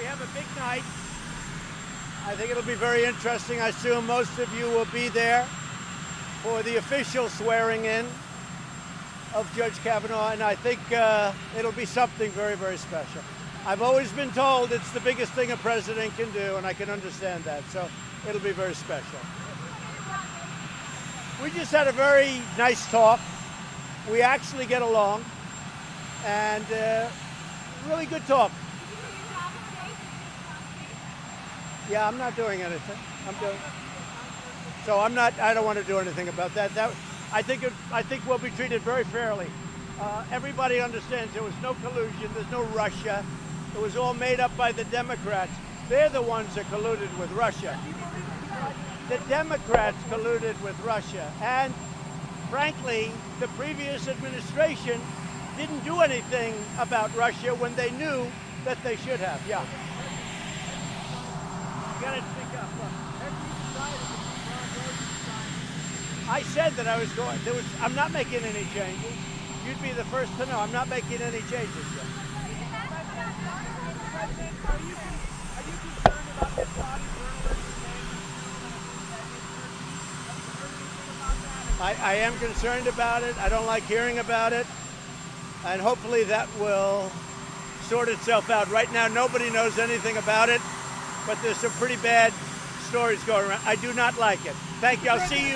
have a big night. I think it'll be very interesting. I assume most of you will be there for the official swearing in of Judge Kavanaugh, and I think it'll be something very, very special. I've always been told it's the biggest thing a president can do, and I can understand that, so it'll be very special. We just had a very nice talk. We actually get along, and really good talk. Yeah, I'm not doing anything. I don't want to do anything about that. I think we'll be treated very fairly. Everybody understands there was no collusion, there's no Russia. It was all made up by the Democrats. They're the ones that colluded with Russia. The Democrats colluded with Russia. And frankly, the previous administration didn't do anything about Russia when they knew that they should have. Yeah. You gotta speak up. I said that I was going. I'm not making any changes. You'd be the first to know. I'm not making any changes yet. Are you concerned about this body I am concerned about it. I don't like hearing about it. And hopefully that will sort itself out. Right now, nobody knows anything about it, but there's some pretty bad stories going around. I do not like it. Thank you. I'll see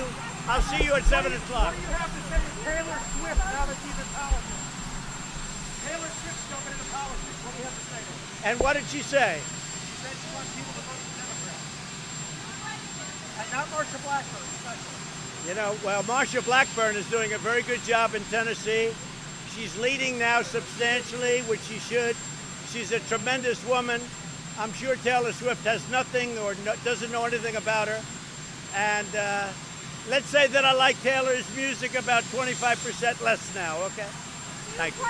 you at 7 o'clock. What do you have to say to Taylor Swift now that she's in politics? Taylor Swift's jumping into politics. What do you have to say to her? And what did she say? She said she wants people to vote for Democrats. And not Marsha Blackburn, especially. You know, well, Marsha Blackburn is doing a very good job in Tennessee. She's leading now substantially, which she should. She's a tremendous woman. I'm sure Taylor Swift has nothing or doesn't know anything about her. And let's say that I like Taylor's music about 25% less now, okay? Thank you.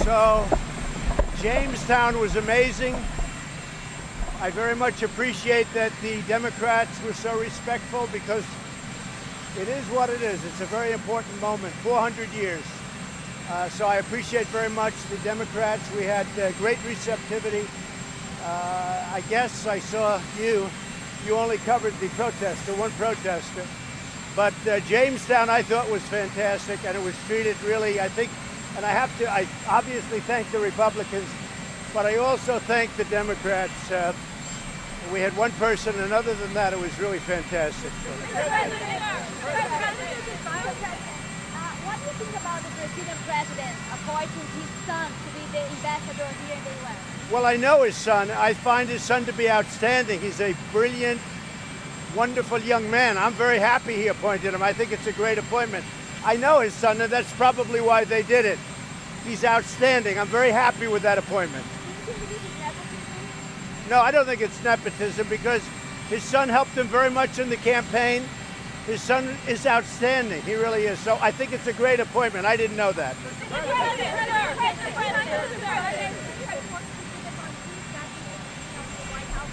So, Jamestown was amazing. I very much appreciate that the Democrats were so respectful because it is what it is. It's a very important moment, 400 years. So I appreciate very much the Democrats. We had great receptivity. I guess I saw you only covered the protester, one protester. But Jamestown I thought was fantastic, and it was treated really, I think, and I obviously thank the Republicans, but I also thank the Democrats. We had one person, and other than that, it was really fantastic. What do you think about the Brazilian president appointing his son to be the ambassador here in the U.S.? Well, I know his son. I find his son to be outstanding. He's a brilliant, wonderful young man. I'm very happy he appointed him. I think it's a great appointment. I know his son, and that's probably why they did it. He's outstanding. I'm very happy with that appointment. No, I don't think it's nepotism because his son helped him very much in the campaign. His son is outstanding. He really is. So I think it's a great appointment. I didn't know that.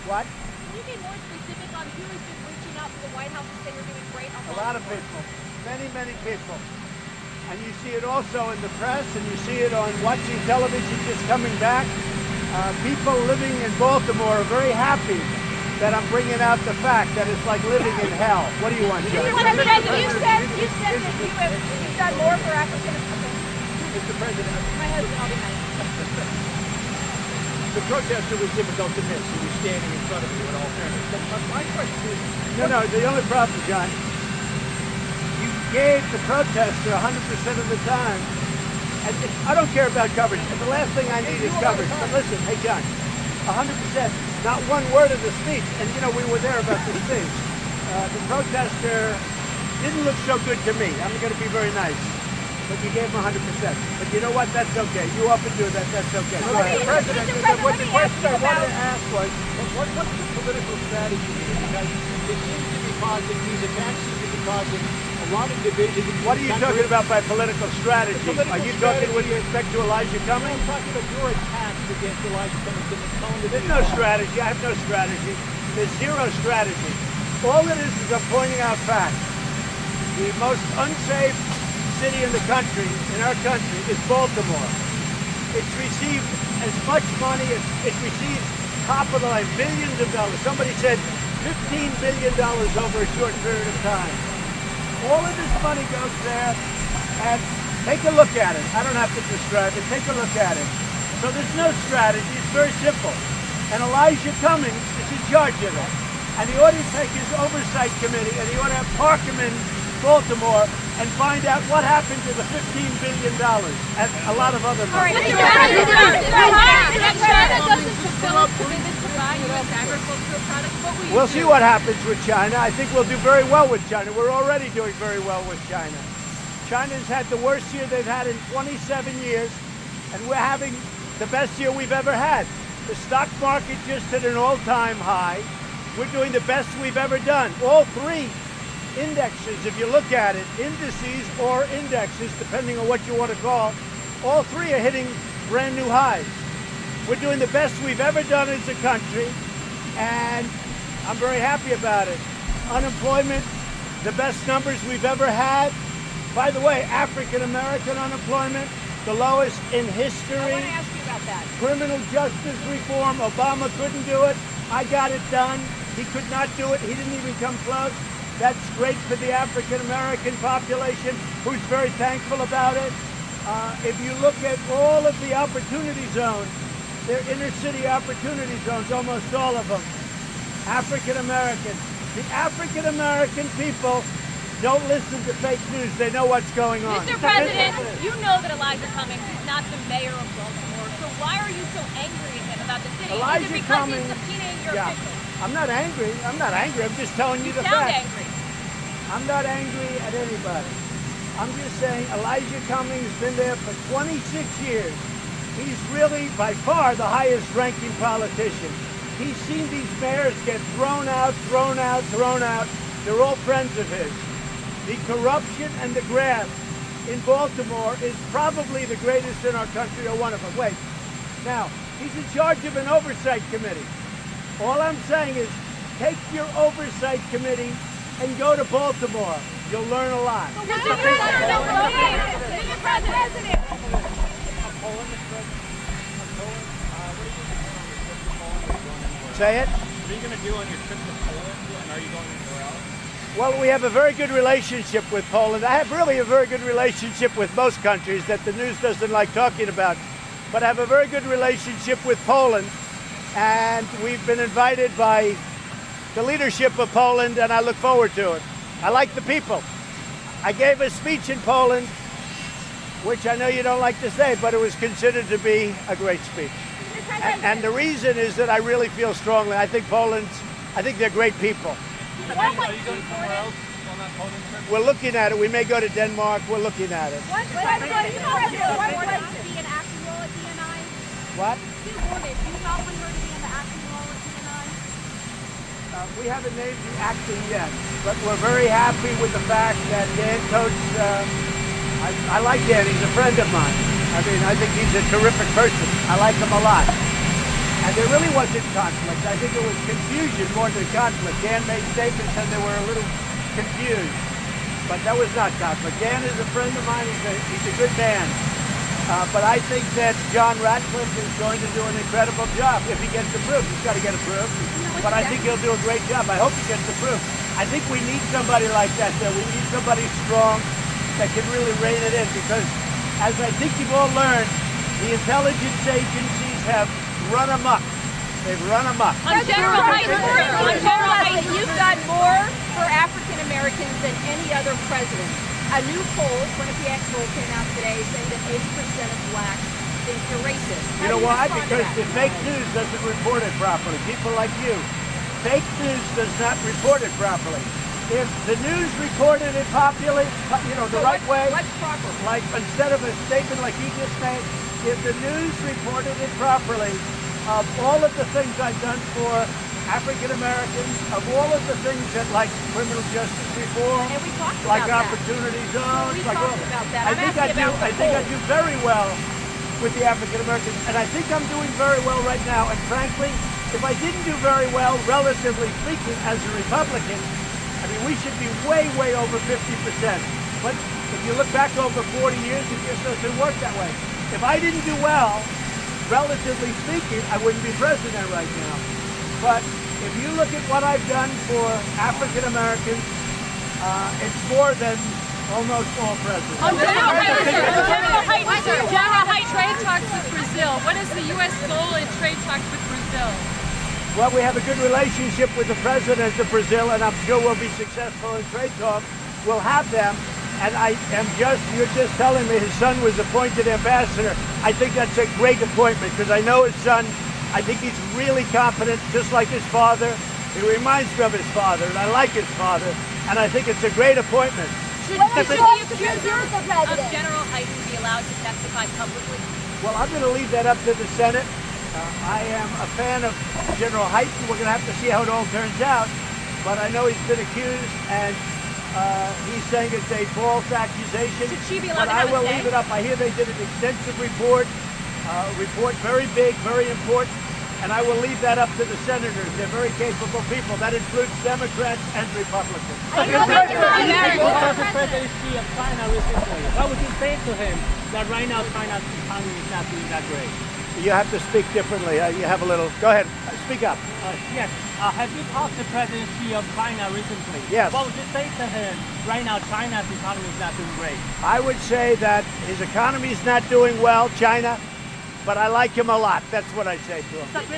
What? Can you be more specific on who has been reaching out to the White House to say you're doing great? A lot of people. Many, many people. And you see it also in the press, and you see it on watching television just coming back. People living in Baltimore are very happy that I'm bringing out the fact that it's like living in hell. What do you want, John? You said that you've done more for African Americans. Mr. President. My husband, I'll be nice. The protester was difficult to miss. He was standing in front of you in all fairness. But my question is... No, the only problem, John, you gave the protester 100% of the time. And I don't care about coverage. The last thing I need is coverage. But listen, hey, John, 100%, not one word of the speech. And, you know, we were there about the speech. The protester didn't look so good to me. I'm going to be very nice. But you gave him 100%. But you know what? That's okay. You often do that. That's okay. Go ahead. Mr. President, what the question I wanted to ask was, what's the political strategy here? Because it seems to be causing, these attacks seem to be causing a lot of division. What are you talking about by political strategy? Are you talking with respect to Elijah Cummings? I'm talking about your attacks against Elijah Cummings and the tone of There's no strategy. I have no strategy. There's zero strategy. All it is I'm pointing out facts. The most unsafe city in the country, in our country, is Baltimore. It's received as much money as it receives capital, like billions of dollars. Somebody said $15 billion over a short period of time. All of this money goes there, and take a look at it. I don't have to describe it. Take a look at it. So there's no strategy. It's very simple. And Elijah Cummings is in charge of it. And he ought to take his oversight committee, and he ought to have Parkham in Baltimore and find out what happened to the $15 billion and a lot of other money. China doesn't fulfill its commitment to buy U.S. agricultural products. What will you do? We'll see what happens with China. I think we'll do very well with China. We're already doing very well with China. China's had the worst year they've had in 27 years, and we're having the best year we've ever had. The stock market just hit an all-time high. We're doing the best we've ever done. All three indexes, if you look at it, indices or indexes, depending on what you want to call, all three are hitting brand new highs. We're doing the best we've ever done as a country, and I'm very happy about it. Unemployment, the best numbers we've ever had. By the way, African American unemployment, the lowest in history. I want to ask you about that. Criminal justice reform, Obama couldn't do it. I got it done. He could not do it. He didn't even come close. That's great for the African American population, who's very thankful about it. If you look at all of the opportunity zones, they're inner city opportunity zones, almost all of them. African American. The African American people don't listen to fake news. They know what's going on. Mr. President, you know that Elijah Cummings is not the mayor of Baltimore, so why are you so angry at him about the city? Elijah is it because Cummings, he's subpoenaing your officials? I'm not angry. I'm not angry. I'm just telling you the sound facts. angry. I'm not angry at anybody. I'm just saying Elijah Cummings has been there for 26 years. He's really, by far, the highest ranking politician. He's seen these mayors get thrown out, thrown out, thrown out. They're all friends of his. The corruption and the graft in Baltimore is probably the greatest in our country, or one of them. Wait. Now, he's in charge of an oversight committee. All I'm saying is take your oversight committee and go to Baltimore. You'll learn a lot. Mr. President. Say it. What are you going to do on your trip to Poland, and are you going anywhere else? Well, we have a very good relationship with Poland. I have really a very good relationship with most countries that the news doesn't like talking about. But I have a very good relationship with Poland, and we've been invited by the leadership of Poland, and I look forward to it. I like the people. I gave a speech in Poland, which I know you don't like to say, but it was considered to be a great speech. And the reason is that I really feel strongly. I think they're great people. Are you going somewhere else on that Poland trip? We're looking at it. We may go to Denmark. We're looking at it. What place? To be an acting role at DNI? What? Do you want it? Do you not want her to be in the acting role at DNI? We haven't named the acting yet, but we're very happy with the fact that Dan Coates, I like Dan. He's a friend of mine. I mean, I think he's a terrific person. I like him a lot. And there really wasn't conflict. I think it was confusion more than conflict. Dan made statements and they were a little confused. But that was not conflict. Dan is a friend of mine. He's a good man. But I think that John Ratcliffe is going to do an incredible job if he gets approved. He's got to get approved. But I think he'll do a great job. I hope he gets approved. I think we need somebody like that, though. We need somebody strong that can really rein it in, because as I think you've all learned, the intelligence agencies have run amok. They've run amok. On general height, you've done more for African Americans than any other president. A new poll, Quinnipiac poll, came out today saying that 80% of blacks think you're racist. You know why? Because the fake news doesn't report it properly. People like you. Fake news does not report it properly. If the news reported it properly, the right way, What's proper? like instead of a statement like you just made, if the news reported it properly, of all of the things I've done for African Americans, of all of the things that, like criminal justice reform, And we talked like about that. opportunity zones, We like talked all about that. I I'm think I asking do. about the I think I poll. do very well with the African Americans, and I think I'm doing very well right now. And frankly, if I didn't do very well, relatively speaking, as a Republican, I mean, we should be way, way over 50%. But if you look back over 40 years, it just doesn't work that way. if I didn't do well, relatively speaking, I wouldn't be president right now. But if you look at what I've done for African Americans, it's more than almost all presidents. General Height, trade talks with Brazil. What is the U.S. goal in trade talks with Brazil? Well, we have a good relationship with the president of Brazil, and I'm sure we'll be successful in trade talks. We'll have them, and you're just telling me his son was appointed ambassador. I think that's a great appointment because I know his son. I think he's really competent, just like his father. He reminds me of his father, and I like his father, and I think it's a great appointment. Should What are the your views of accuser the of president? General Height be allowed to testify publicly? Well, I'm going to leave that up to the Senate. I am a fan of General Height. We're going to have to see how it all turns out. But I know he's been accused, and he's saying it's a false accusation. Should she be allowed but to have I will a say? leave it up. I hear they did an extensive report, very big, very important. And I will leave that up to the senators. They're very capable people. That includes Democrats and Republicans. I know that you're Because the presidency of China recently, what would you say to him that right now China's economy is not doing that great? You have to speak differently. You have a little. Go ahead. Speak up. Yes. Have you talked to the presidency of China recently? Yes. What would you say to him right now China's economy is not doing great? I would say that his economy is not doing well, China, but I like him a lot. That's what I say to him. There is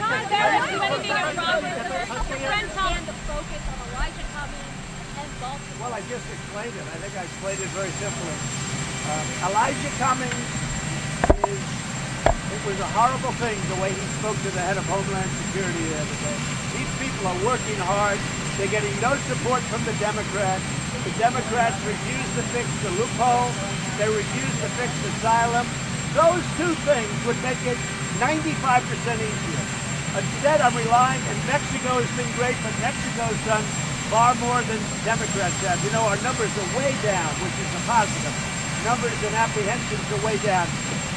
anything wrong with and the focus on Elijah Cummings and Baltimore. Well, I just explained it. I think I explained it very simply. Elijah Cummings it was a horrible thing the way he spoke to the head of Homeland Security the other day. These people are working hard. They're getting no support from the Democrats. The Democrats refuse to fix the loophole. They refuse to fix asylum. Those two things would make it 95% easier. Instead, I'm relying, and Mexico has been great, but Mexico's done far more than Democrats have. You know, our numbers are way down, which is a positive. Numbers and apprehensions are way down.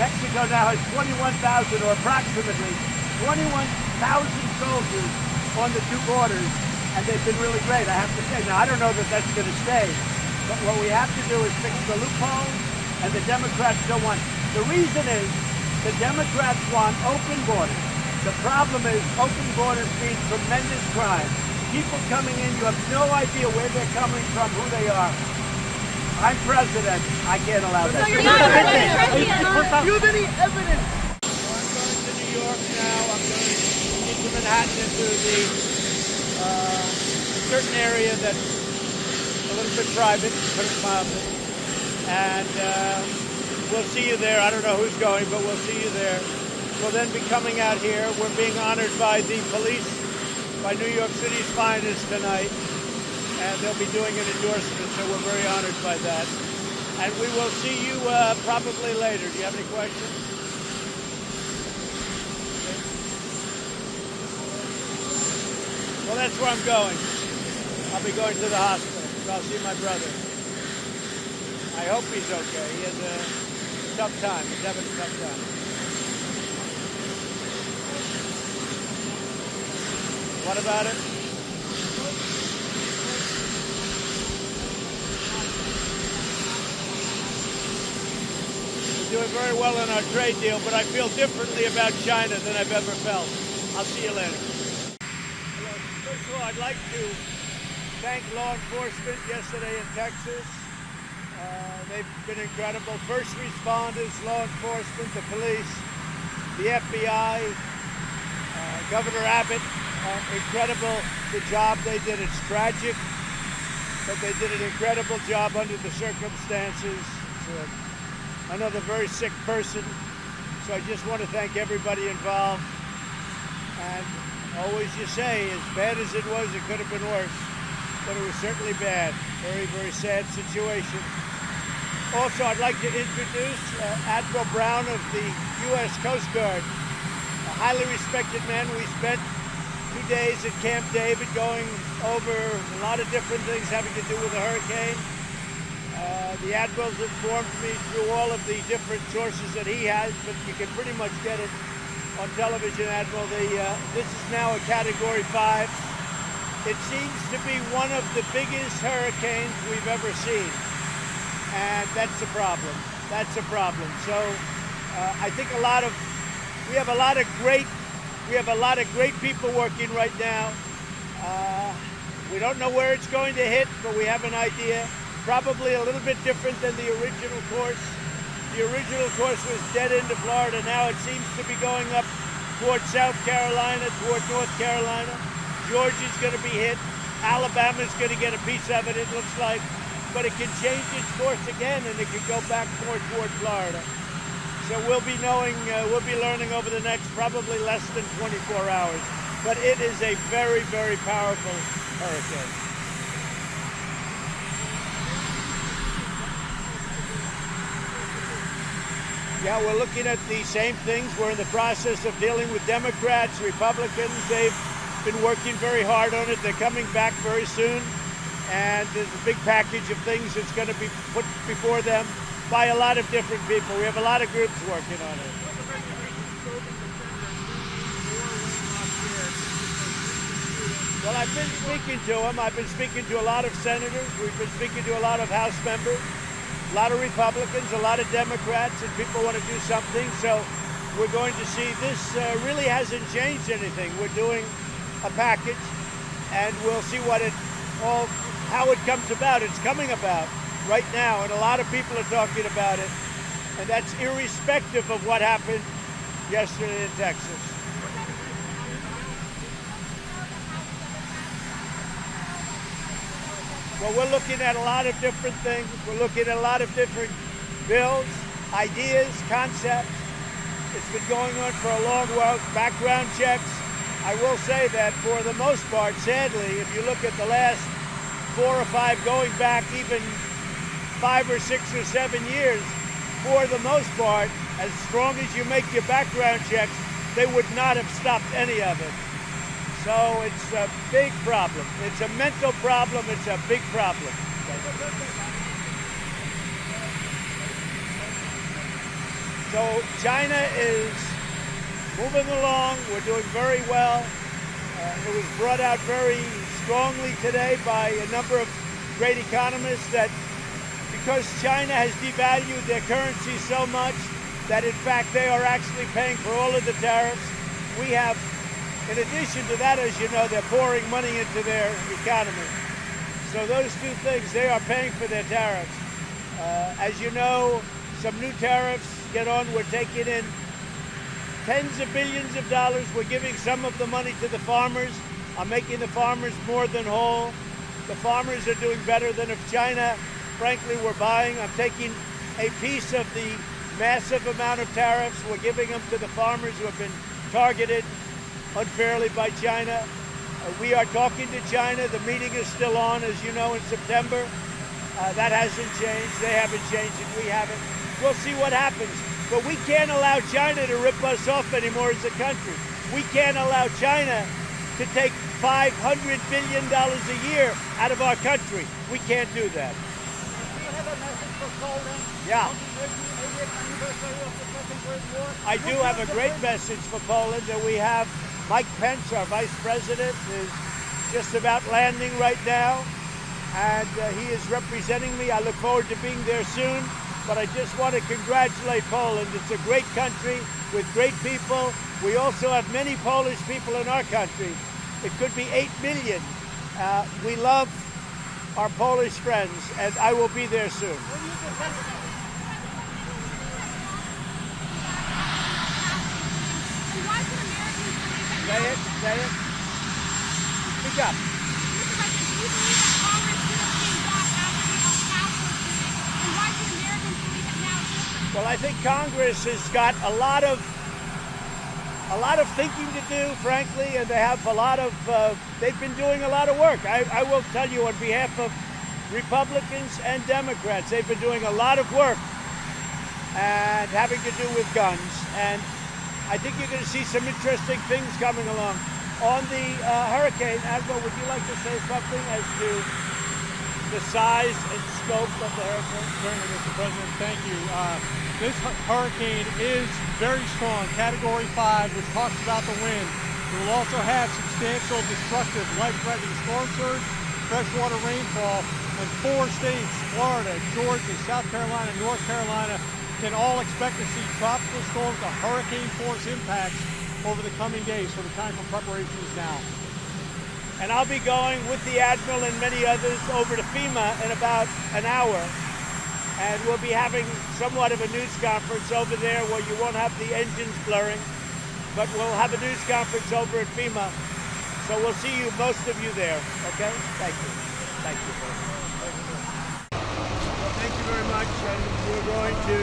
Mexico now has 21,000, or approximately 21,000 soldiers on the two borders, and they've been really great, I have to say. Now, I don't know that that's going to stay, but what we have to do is fix the loopholes, and the Democrats don't want. The reason is the Democrats want open borders. The problem is open borders mean tremendous crime. People coming in, you have no idea where they're coming from, who they are. I'm president. I can't allow that. So you're not president. Do you have any evidence? I'm going to New York now. I'm going into Manhattan, into the certain area that's a little bit private, put it mildly. And we'll see you there. I don't know who's going, but we'll see you there. We'll then be coming out here. We're being honored by the police, by New York City's finest tonight. And they'll be doing an endorsement, so we're very honored by that. And we will see you probably later. Do you have any questions? Well, that's where I'm going. I'll be going to the hospital. So I'll see my brother. I hope he's okay. He has a tough time. He's having a tough time. What about it? We're doing very well in our trade deal, but I feel differently about China than I've ever felt. I'll see you later. First of all, I'd like to thank law enforcement yesterday in Texas. They've been incredible. First responders, law enforcement, the police, the FBI, Governor Abbott, incredible the job they did. It's tragic, but they did an incredible job under the circumstances. It's another very sick person, so I just want to thank everybody involved. And always you say, as bad as it was, it could have been worse, but it was certainly bad. Very, very sad situation. Also, I'd like to introduce Admiral Brown of the U.S. Coast Guard, a highly respected man. We spent 2 days at Camp David going over a lot of different things having to do with the hurricane. The Admiral's informed me through all of the different sources that he has, but you can pretty much get it on television, Admiral. This is now a Category 5. It seems to be one of the biggest hurricanes we've ever seen. And that's a problem. That's a problem. So I think we have a lot of great people working right now. We don't know where it's going to hit, but we have an idea. Probably a little bit different than the original course. The original course was dead into Florida. Now it seems to be going up towards South Carolina, toward North Carolina. Georgia's going to be hit. Alabama's going to get a piece of it, it looks like. But it can change its course again, and it could go back more toward Florida. So we'll be learning over the next probably less than 24 hours. But it is a very, very powerful hurricane. Yeah, we're looking at the same things. We're in the process of dealing with Democrats, Republicans. They've been working very hard on it. They're coming back very soon. And there's a big package of things that's going to be put before them by a lot of different people. We have a lot of groups working on it. Well, I've been speaking to them. I've been speaking to a lot of senators. We've been speaking to a lot of House members, a lot of Republicans, a lot of Democrats, and people want to do something. So we're going to see. This really hasn't changed anything. We're doing a package, and we'll see how it comes about. It's coming about right now, and a lot of people are talking about it, and that's irrespective of what happened yesterday in Texas. Well, we're looking at a lot of different things. We're looking at a lot of different bills, ideas, concepts. It's been going on for a long while. Background checks. I will say that for the most part, sadly, if you look at the last 4 or 5, going back even 5 or 6 or 7 years, for the most part, as strong as you make your background checks, they would not have stopped any of it. So it's a big problem. It's a mental problem. It's a big problem. So China is moving along. We're doing very well. It was brought out very strongly today by a number of great economists that because China has devalued their currency so much that in fact they are actually paying for all of the tariffs. We have, in addition to that, as you know, they're pouring money into their economy. So those two things, they are paying for their tariffs. As you know, some new tariffs get on. We're taking in tens of billions of dollars. We're giving some of the money to the farmers. I'm making the farmers more than whole. The farmers are doing better than if China, frankly, were buying. I'm taking a piece of the massive amount of tariffs. We're giving them to the farmers who have been targeted unfairly by China. We are talking to China. The meeting is still on, as you know, in September. That hasn't changed. They haven't changed it. We haven't. We'll see what happens. But we can't allow China to rip us off anymore as a country. We can't allow China to take $500 billion a year out of our country. We can't do that. Do you have a message for Poland? Yeah. On the 80th anniversary of the Second World War? I do have a great message for Poland, and we have Mike Pence, our vice president, is just about landing right now, and he is representing me. I look forward to being there soon, but I just want to congratulate Poland. It's a great country with great people. We also have many Polish people in our country. It could be 8 million. We love our Polish friends, and I will be there soon. Say it, say it. Speak up. Well, I think Congress has got a lot of thinking to do, frankly, and they have a lot of, they've been doing a lot of work. I will tell you on behalf of Republicans and Democrats, they've been doing a lot of work and having to do with guns. And I think you're going to see some interesting things coming along. On the hurricane, Admiral, would you like to say something as to the size and scope of the hurricane? Certainly, Mr. President, thank you. This hurricane is very strong, Category 5, which talks about the wind. It will also have substantial, destructive, life-threatening storm surge, freshwater rainfall, and 4 states, Florida, Georgia, South Carolina, North Carolina, can all expect to see tropical storms to hurricane force impacts over the coming days, so the time for preparation is now. And I'll be going with the Admiral and many others over to FEMA in about an hour. And we'll be having somewhat of a news conference over there where you won't have the engines blurring, but we'll have a news conference over at FEMA. So we'll see you, most of you there, okay? Thank you. Thank you. Well, thank you very much. And we're going to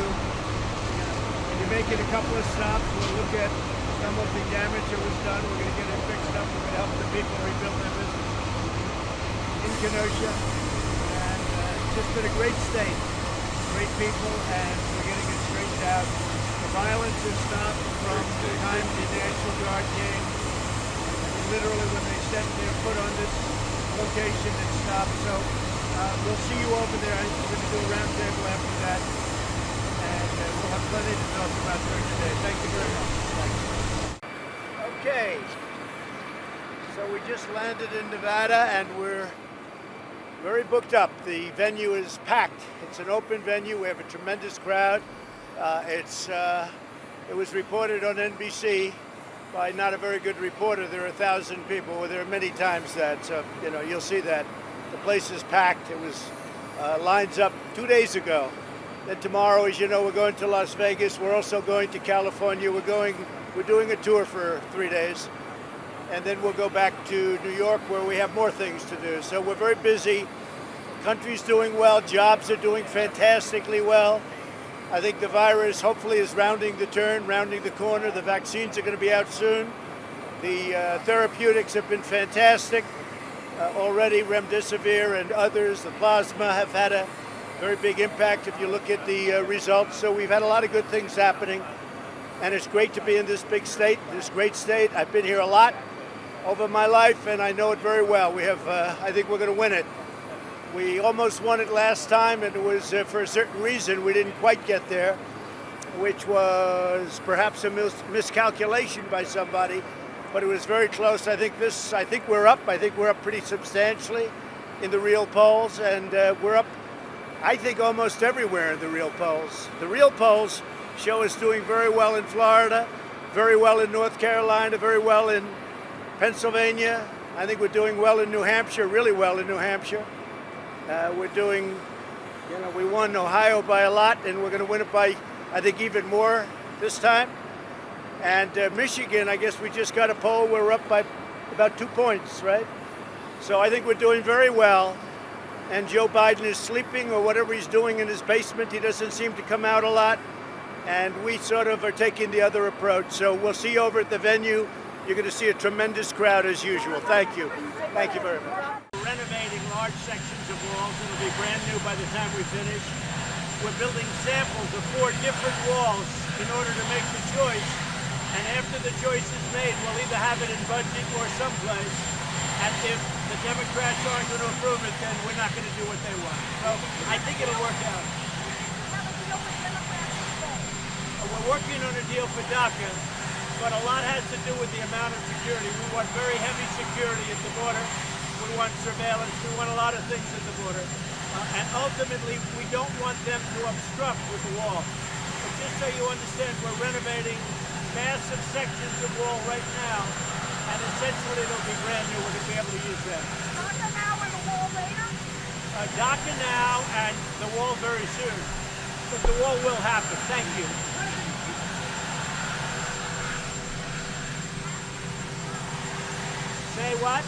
be making a couple of stops. We'll look at some of the damage that was done. We're going to get it fixed up. We're going to help the people rebuild their business in Kenosha. And it's just been a great state, great people, and we're getting it straightened out. The violence has stopped from the time the National Guard came. Literally, when they set their foot on this location, it stopped. So we'll see you over there. I'm going to do a roundtable after that, and we'll have plenty to talk about during the day. Thank you very much. Thank you. Okay, so we just landed in Nevada, and we're very booked up. The venue is packed. It's an open venue. We have a tremendous crowd. It was reported on NBC. By not a very good reporter, there are 1,000 people. Well, there are many times that, so you'll see that the place is packed. It was lines up 2 days ago. Then tomorrow, as you know, we're going to Las Vegas. We're also going to California. We're doing a tour for 3 days, and then we'll go back to New York where we have more things to do. So we're very busy. The country's doing well. Jobs are doing fantastically well. I think the virus hopefully is rounding the turn, rounding the corner. The vaccines are going to be out soon. The therapeutics have been fantastic. Already remdesivir and others, the plasma, have had a very big impact if you look at the results. So we've had a lot of good things happening. And it's great to be in this big state, this great state. I've been here a lot over my life, and I know it very well. We have, I think we're going to win it. We almost won it last time, and it was for a certain reason we didn't quite get there, which was perhaps a miscalculation by somebody, but it was very close. I think we're up. I think we're up pretty substantially in the real polls, and we're up, I think, almost everywhere in the real polls. The real polls show us doing very well in Florida, very well in North Carolina, very well in Pennsylvania. I think we're doing well in New Hampshire, really well in New Hampshire. We're doing, we won Ohio by a lot, and we're going to win it by, I think, even more this time. And Michigan, I guess we just got a poll. We're up by about 2 points, right? So I think we're doing very well. And Joe Biden is sleeping or whatever he's doing in his basement. He doesn't seem to come out a lot. And we sort of are taking the other approach. So we'll see you over at the venue. You're going to see a tremendous crowd as usual. Thank you. Thank you very much. We're renovating large sections of walls. It'll be brand new by the time we finish. We're building samples of 4 different walls in order to make the choice. And after the choice is made, we'll either have it in budget or someplace. And if the Democrats aren't going to approve it, then we're not going to do what they want. So I think it'll work out. We're working on a deal for DACA, but a lot has to do with the amount of security. We want very heavy security at the border. We want surveillance. We want a lot of things at the border. And ultimately, we don't want them to obstruct with the wall. But just so you understand, we're renovating massive sections of wall right now, and essentially it'll be brand new. We're going to be able to use that. DACA now and the wall later? DACA now and the wall very soon. But the wall will happen. Thank you. Say what?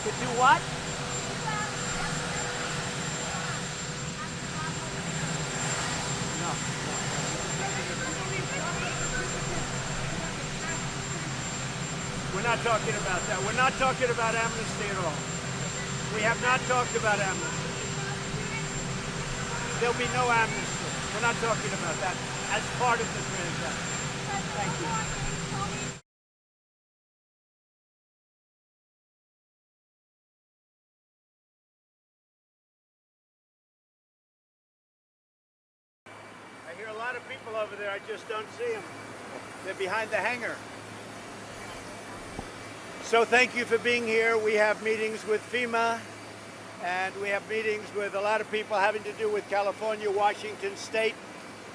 To do what? No. We're not talking about that. We're not talking about amnesty at all. We have not talked about amnesty. There'll be no amnesty. We're not talking about that as part of the transaction. Thank you. I hear a lot of people over there. I just don't see them. They're behind the hangar. So thank you for being here. We have meetings with FEMA And we have meetings with a lot of people having to do with California, Washington State,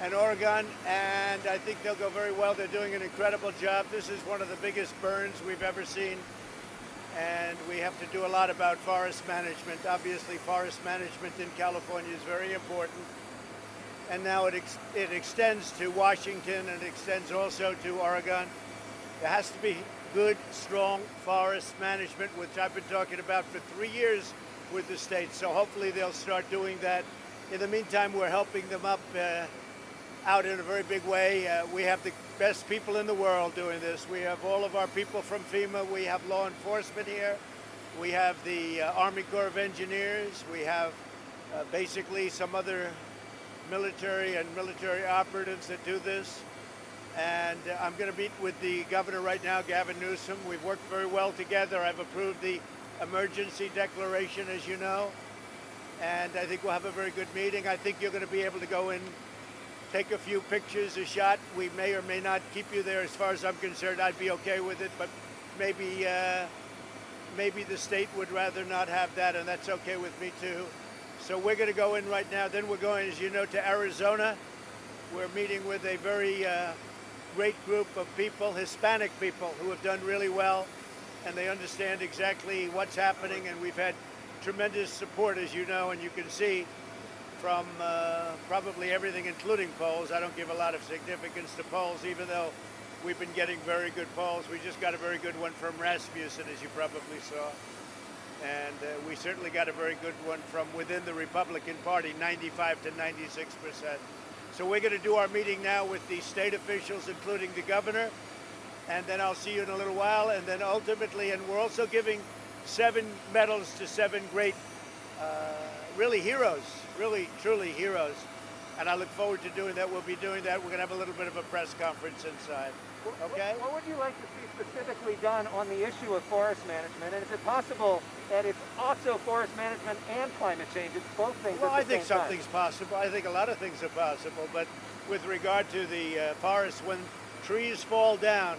and Oregon, and I think they'll go very well. They're doing an incredible job. This is one of the biggest burns we've ever seen, and we have to do a lot about forest management. Obviously, forest management in California is very important, and now it extends to Washington and it extends also to Oregon. There has to be good, strong forest management, which I've been talking about for 3 years with the states, so hopefully they'll start doing that. In the meantime, we're helping them out in a very big way. We have the best people in the world doing this. We have all of our people from FEMA. We have law enforcement here. We have the Army Corps of Engineers. We have basically some other military and military operatives that do this. And I'm going to meet with the governor right now, Gavin Newsom. We've worked very well together. I've approved the emergency declaration, as you know. And I think we'll have a very good meeting. I think you're going to be able to go in, take a few pictures, a shot. We may or may not keep you there. As far as I'm concerned, I'd be okay with it, but maybe the state would rather not have that, and that's okay with me too. So we're going to go in right now. Then we're going, as you know, to Arizona. We're meeting with a very great group of people, Hispanic people, who have done really well, and they understand exactly what's happening, and we've had tremendous support, as you know, and you can see from probably everything, including polls. I don't give a lot of significance to polls, even though we've been getting very good polls. We just got a very good one from Rasmussen, as you probably saw. And we certainly got a very good one from within the Republican Party, 95 to 96%. So we're going to do our meeting now with the state officials, including the governor, and then I'll see you in a little while. And then ultimately, and we're also giving 7 medals to 7 great, really heroes, really, truly heroes. And I look forward to doing that. We'll be doing that. We're going to have a little bit of a press conference inside. Okay? What would you like to see specifically done on the issue of forest management? And is it possible that it's also forest management and climate change? It's both things Well, at the I think same time. something's possible. I think a lot of things are possible. But with regard to the forests, when trees fall down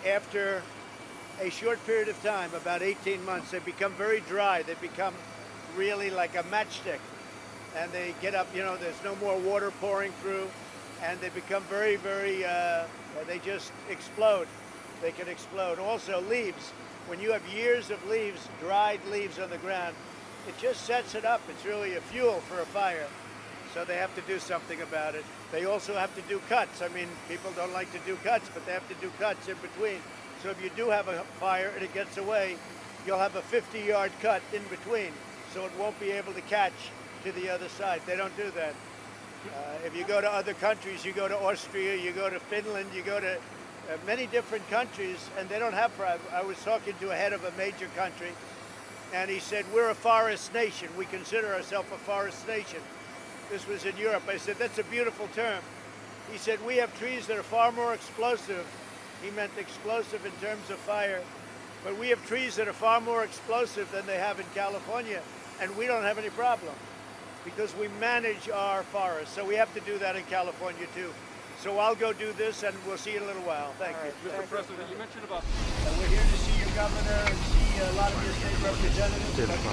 after a short period of time, about 18 months, they become very dry. They become really like a matchstick. And they get up, there's no more water pouring through. And they become very, very, they just explode. They can explode. Also, leaves. When you have years of leaves, dried leaves on the ground, it just sets it up. It's really a fuel for a fire. So they have to do something about it. They also have to do cuts. I mean, people don't like to do cuts, but they have to do cuts in between. So if you do have a fire and it gets away, you'll have a 50-yard cut in between. So it won't be able to catch to the other side. They don't do that. If you go to other countries, you go to Austria, you go to Finland, you go to many different countries, and they don't have fire. I was talking to a head of a major country, and he said, we're a forest nation. We consider ourselves a forest nation. This was in Europe. I said, that's a beautiful term. He said, we have trees that are far more explosive. He meant explosive in terms of fire. But we have trees that are far more explosive than they have in California, and we don't have any problem, because we manage our forests. So we have to do that in California too. So I'll go do this, and we'll see you in a little while. Thank you. Mr. President, you mentioned about... We're here to see your governor and see a lot of your state representatives. But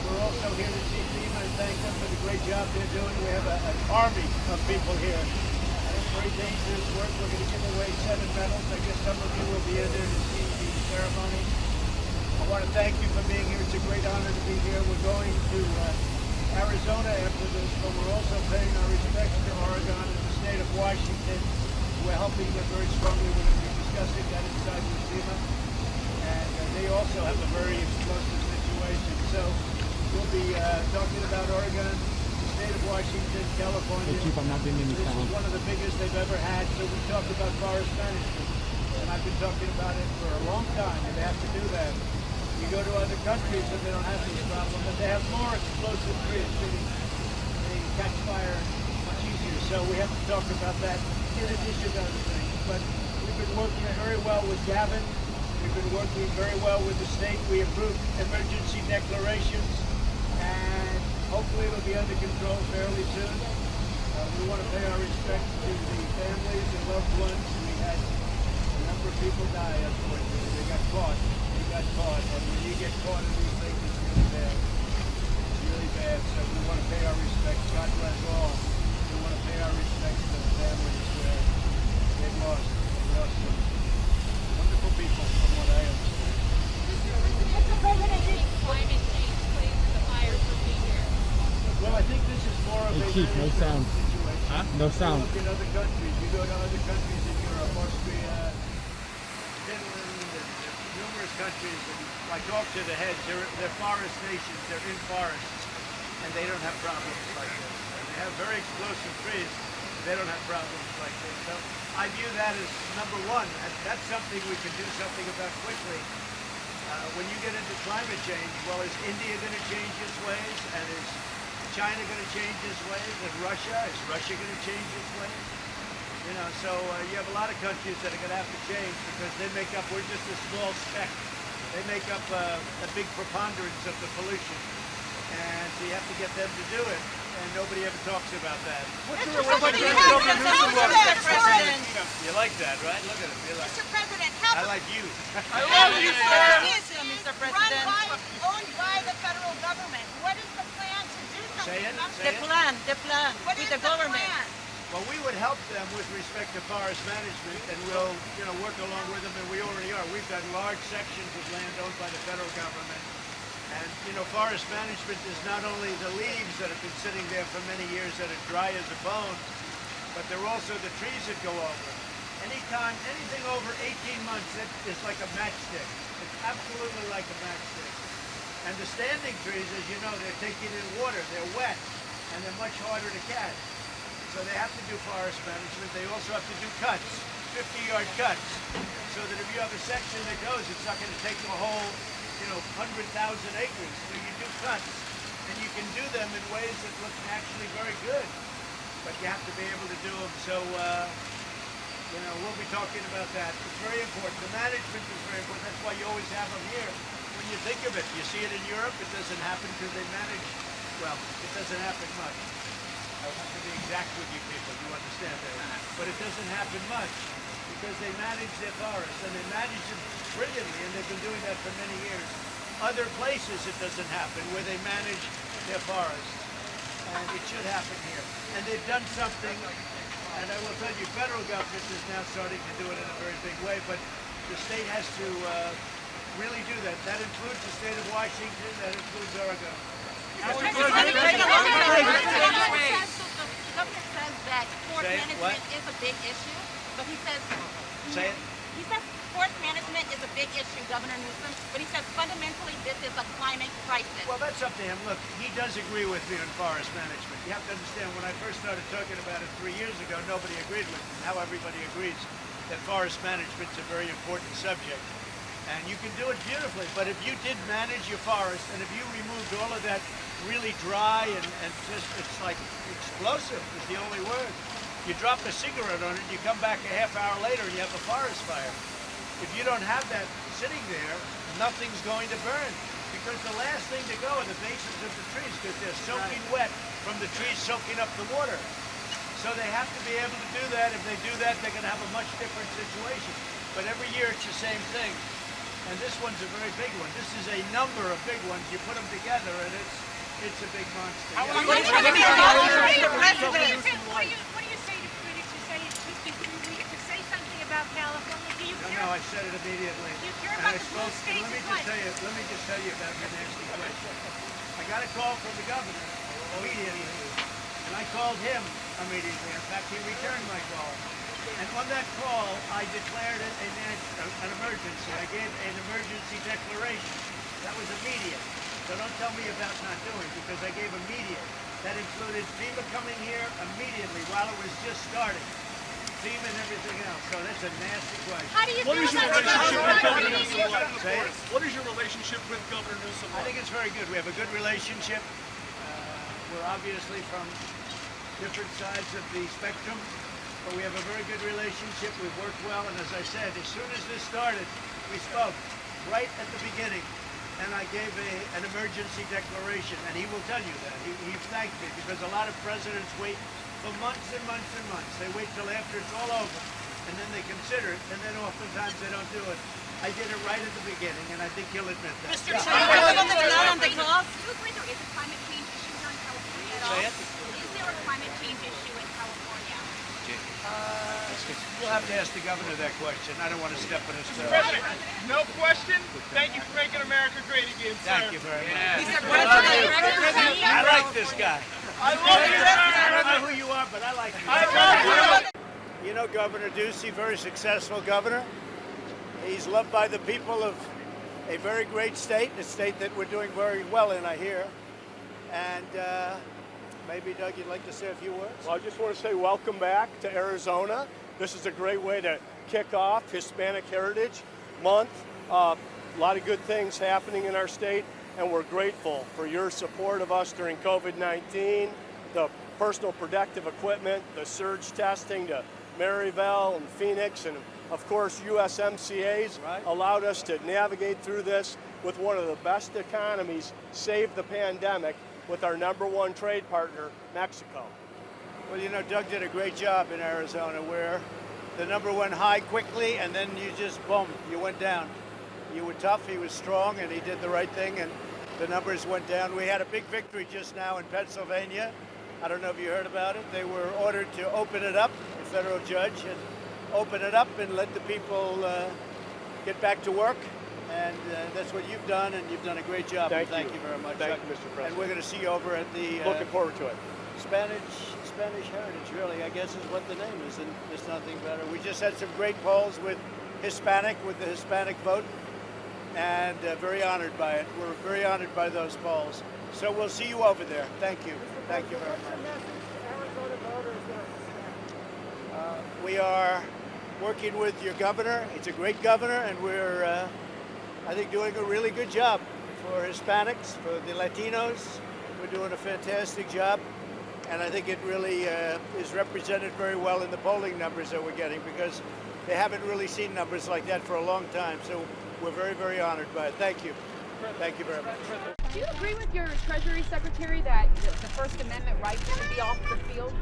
we're also here to see FEMA and thank them for the great job they're doing. We have an army of people here. And it's very dangerous work. We're going to give away 7 medals. I guess some of you will be in there to see the ceremony. I want to thank you for being here. It's a great honor to be here. We're going to Arizona after this, but we're also paying our respects to Oregon and the state of Washington. We're helping them very strongly. We're going to be discussing that inside with FEMA. And they also have a very explosive situation. So we'll be talking about Oregon, the state of Washington, California. This is one of the biggest they've ever had. So we talk about forest management. And I've been talking about it for a long time, and they have to do that. You go to other countries and they don't have this problem, but they have more explosive trees. They catch fire much easier. So we have to talk about that in addition to other things. But we've been working very well with Gavin. We've been working very well with the state. We approved emergency declarations, and hopefully it'll be under control fairly soon. We want to pay our respects to the families and loved ones. We had a number of people die, unfortunately. They got caught. And when you get caught in these things, it's really bad. You bad, so we want to pay our respects. God bless all. We want to pay our respects to the families where they've lost some wonderful people, from what I understand. Mr. President, Climate change plays in the fires for being here. Well, I think this is more of a Chief, no sound. situation. Huh? No sound. You look in other countries. You go to other countries in Europe, Austria, Finland, and numerous countries, and I talk to the heads. They're forest nations. They're in forests, and they don't have problems like this. And they have very explosive trees. They don't have problems like this. So I view that as number one. And that's something we can do something about quickly. When you get into climate change, well, is India going to change its ways? And is China going to change its ways? And Russia? Is Russia going to change its ways? You know, so you have a lot of countries that are going to have to change because they make up, we're just a small speck. They make up a big preponderance of the pollution. And so you have to get them to do it. And nobody ever talks about that. Mr. President, You like that, right? Look at it. You like, Mr. President, I like you. I love you, sir. Mr. President. Owned by the federal government. What is the plan to do something? Say it, about say it? it. The plan What with is the government. plan? Well, we would help them with respect to forest management, and we'll, work along with them, and we already are. We've got large sections of land owned by the federal government, and forest management is not only the leaves that have been sitting there for many years that are dry as a bone, but they're also the trees that go over. Anything over 18 months, it is like a matchstick. It's absolutely like a matchstick. And the standing trees, as you know, they're taking in water, they're wet, and they're much harder to catch. So they have to do forest management. They also have to do cuts, 50-yard cuts, so that if you have a section that goes, it's not going to take the whole, 100,000 acres. So you do cuts, and you can do them in ways that look actually very good, but you have to be able to do them. So, we'll be talking about that. It's very important. The management is very important. That's why you always have them here. When you think of it, you see it in Europe. It doesn't happen because they manage. Well, it doesn't happen much. I have to be exact with you people, you understand that. But it doesn't happen much because they manage their forests and they manage them brilliantly, and they've been doing that for many years. Other places it doesn't happen where they manage their forests, and it should happen here. And they've done something, and I will tell you, federal government is now starting to do it in a very big way, but the state has to really do that. That includes the state of Washington, that includes Oregon. The government says that forest Say it, management what? is a big issue, but he says Say it. he says forest management is a big issue, Governor Newsom, but he says fundamentally this is a climate crisis. Well, that's up to him. Look, he does agree with me on forest management. You have to understand, when I first started talking about it 3 years ago, nobody agreed with me. Now everybody agrees that forest management is a very important subject. And you can do it beautifully, but if you did manage your forest, and if you removed all of that really dry and just, it's like explosive is the only word. You drop a cigarette on it, you come back a half hour later and you have a forest fire. If you don't have that sitting there, nothing's going to burn. Because the last thing to go are the bases of the trees, because they're soaking wet from the trees soaking up the water. So they have to be able to do that. If they do that, they're going to have a much different situation. But every year it's the same thing. And this one's a very big one. This is a number of big ones. You put them together and it's a big monster. How Yeah. long Mr. President? What do you say to critics who say it's just been 3 weeks to say something about California? Do you care? No, I said it immediately. Do you care And about I the blue spoke, states let me as just well? tell you about your nasty question. I got a call from the governor immediately, and I called him immediately. In fact, he returned my call. And on that call, I declared it an emergency. I gave an emergency declaration. That was immediate. So don't tell me about not doing, because I gave immediate. That included FEMA coming here immediately while it was just starting. FEMA and everything else. So that's a nasty question. How do you What feel is your about relationship with Governor the Newsom? Say it. What is your relationship with Governor Newsom? I think it's very good. We have a good relationship. We're obviously from different sides of the spectrum, but we have a very good relationship. We've worked well, and as I said, as soon as this started, we spoke right at the beginning, and I gave an emergency declaration, and he will tell you that. He thanked me, because a lot of presidents wait for months and months and months. They wait till after it's all over, and then they consider it, and then oftentimes they don't do it. I did it right at the beginning, and I think he'll admit that. Mr. President, on the call, Do you agree there is a climate change issue all? Is there a climate change issue in California? You'll have to ask the governor that question. I don't want to step on his toes. President, no question. Thank you for making America great again, sir. Thank you very much. Mr. President, I like this guy. I love you, sir. I don't know who you are, but I like you. I love you. You know Governor Ducey, very successful governor. He's loved by the people of a very great state, a state that we're doing very well in, I hear. And maybe, Doug, you'd like to say a few words? Well, I just want to say welcome back to Arizona. This is a great way to kick off Hispanic Heritage Month. A lot of good things happening in our state, and we're grateful for your support of us during COVID-19, the personal protective equipment, the surge testing to Maryville and Phoenix, and of course USMCA's allowed us to navigate through this with one of the best economies, save the pandemic, with our #1 trade partner, Mexico. Well, you know, Doug did a great job in Arizona where the number went high quickly and then you just, boom, you went down. You were tough, he was strong, and he did the right thing, and the numbers went down. We had a big victory just now in Pennsylvania. I don't know if you heard about it. They were ordered to open it up, the federal judge, and open it up and let the people get back to work. And that's what you've done, and you've done a great job. Thank you very much. Thank you, Mr. President. And we're going to see you over at the Looking forward to it. Spanish Heritage, really, I guess is what the name is, and there's nothing better. We just had some great polls with the Hispanic vote, and very honored by it. We're very honored by those polls. So we'll see you over there. Thank you. Thank you very much. We are working with your governor. He's a great governor, and we're, I think, doing a really good job for Hispanics, for the Latinos. We're doing a fantastic job, and I think it really is represented very well in the polling numbers that we're getting, because they haven't really seen numbers like that for a long time. So we're very, very honored by it. Thank you. Thank you very much. Do you agree with your Treasury Secretary that the First Amendment right should be off the field?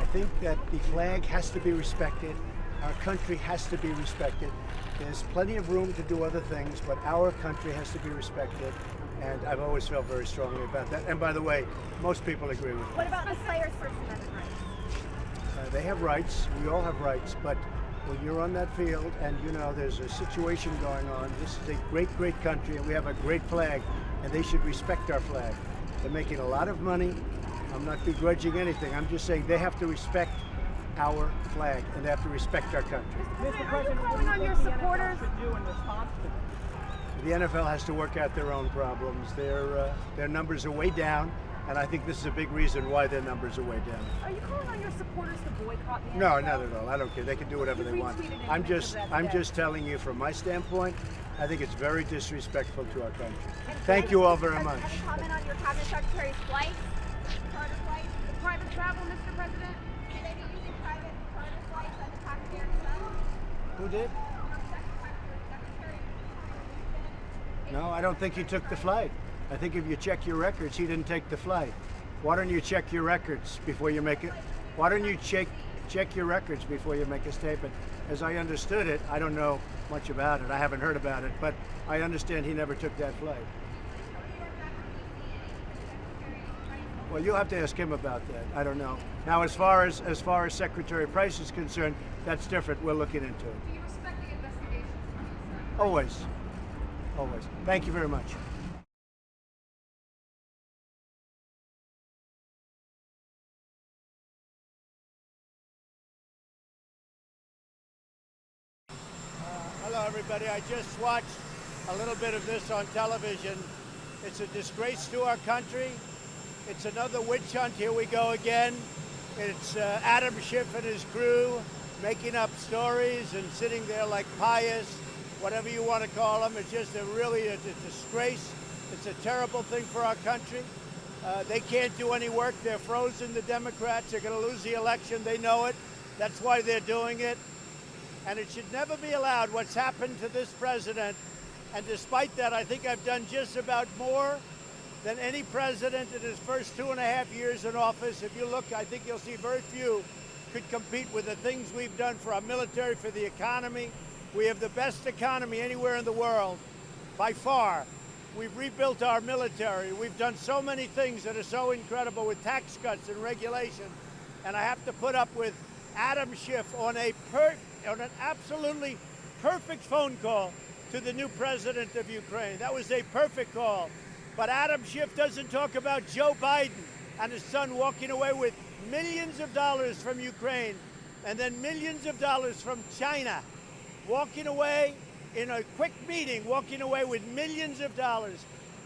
I think that the flag has to be respected. Our country has to be respected. There's plenty of room to do other things, but our country has to be respected. And I've always felt very strongly about that. And by the way, most people agree with me. What about the players' First Amendment rights? They have rights. We all have rights. But when you're on that field and, you know, there's a situation going on, this is a great, great country, and we have a great flag, and they should respect our flag. They're making a lot of money. I'm not begrudging anything. I'm just saying they have to respect our flag, and they have to respect our country. Mr. President, are you calling on your supporters? The NFL has to work out their own problems. Their numbers are way down, and I think this is a big reason why their numbers are way down. Are you calling on your supporters to boycott the NFL? No, not at all. I don't care. They can do whatever they want. I'm just telling you from my standpoint, I think it's very disrespectful to our country. Thank you all very much. Any comment on your cabinet secretary's flights? Charter flights? Private travel, Mr. President? Should they be using private charter flights on the taxpayer expense? Who did? No, I don't think he took the flight. I think if you check your records, he didn't take the flight. Why don't you check your records before you make it? Why don't you check your records before you make a statement? As I understood it, I don't know much about it. I haven't heard about it, but I understand he never took that flight. Well, you'll have to ask him about that. I don't know. Now, as far as Secretary Price is concerned, that's different. We're looking into it. Do you respect the investigations? Always. Always. Thank you very much. Hello, everybody. I just watched a little bit of this on television. It's a disgrace to our country. It's another witch hunt. Here we go again. It's Adam Schiff and his crew making up stories and sitting there like pious, whatever you want to call them. It's just really a disgrace. It's a terrible thing for our country. They can't do any work. They're frozen. The Democrats are going to lose the election. They know it. That's why they're doing it. And it should never be allowed, what's happened to this president. And despite that, I think I've done just about more than any president in his first 2.5 years in office. If you look, I think you'll see very few could compete with the things we've done for our military, for the economy. We have the best economy anywhere in the world, by far. We've rebuilt our military. We've done so many things that are so incredible with tax cuts and regulation. And I have to put up with Adam Schiff on an absolutely perfect phone call to the new president of Ukraine. That was a perfect call. But Adam Schiff doesn't talk about Joe Biden and his son walking away with millions of dollars from Ukraine and then millions of dollars from China, walking away in a quick meeting, walking away with millions of dollars.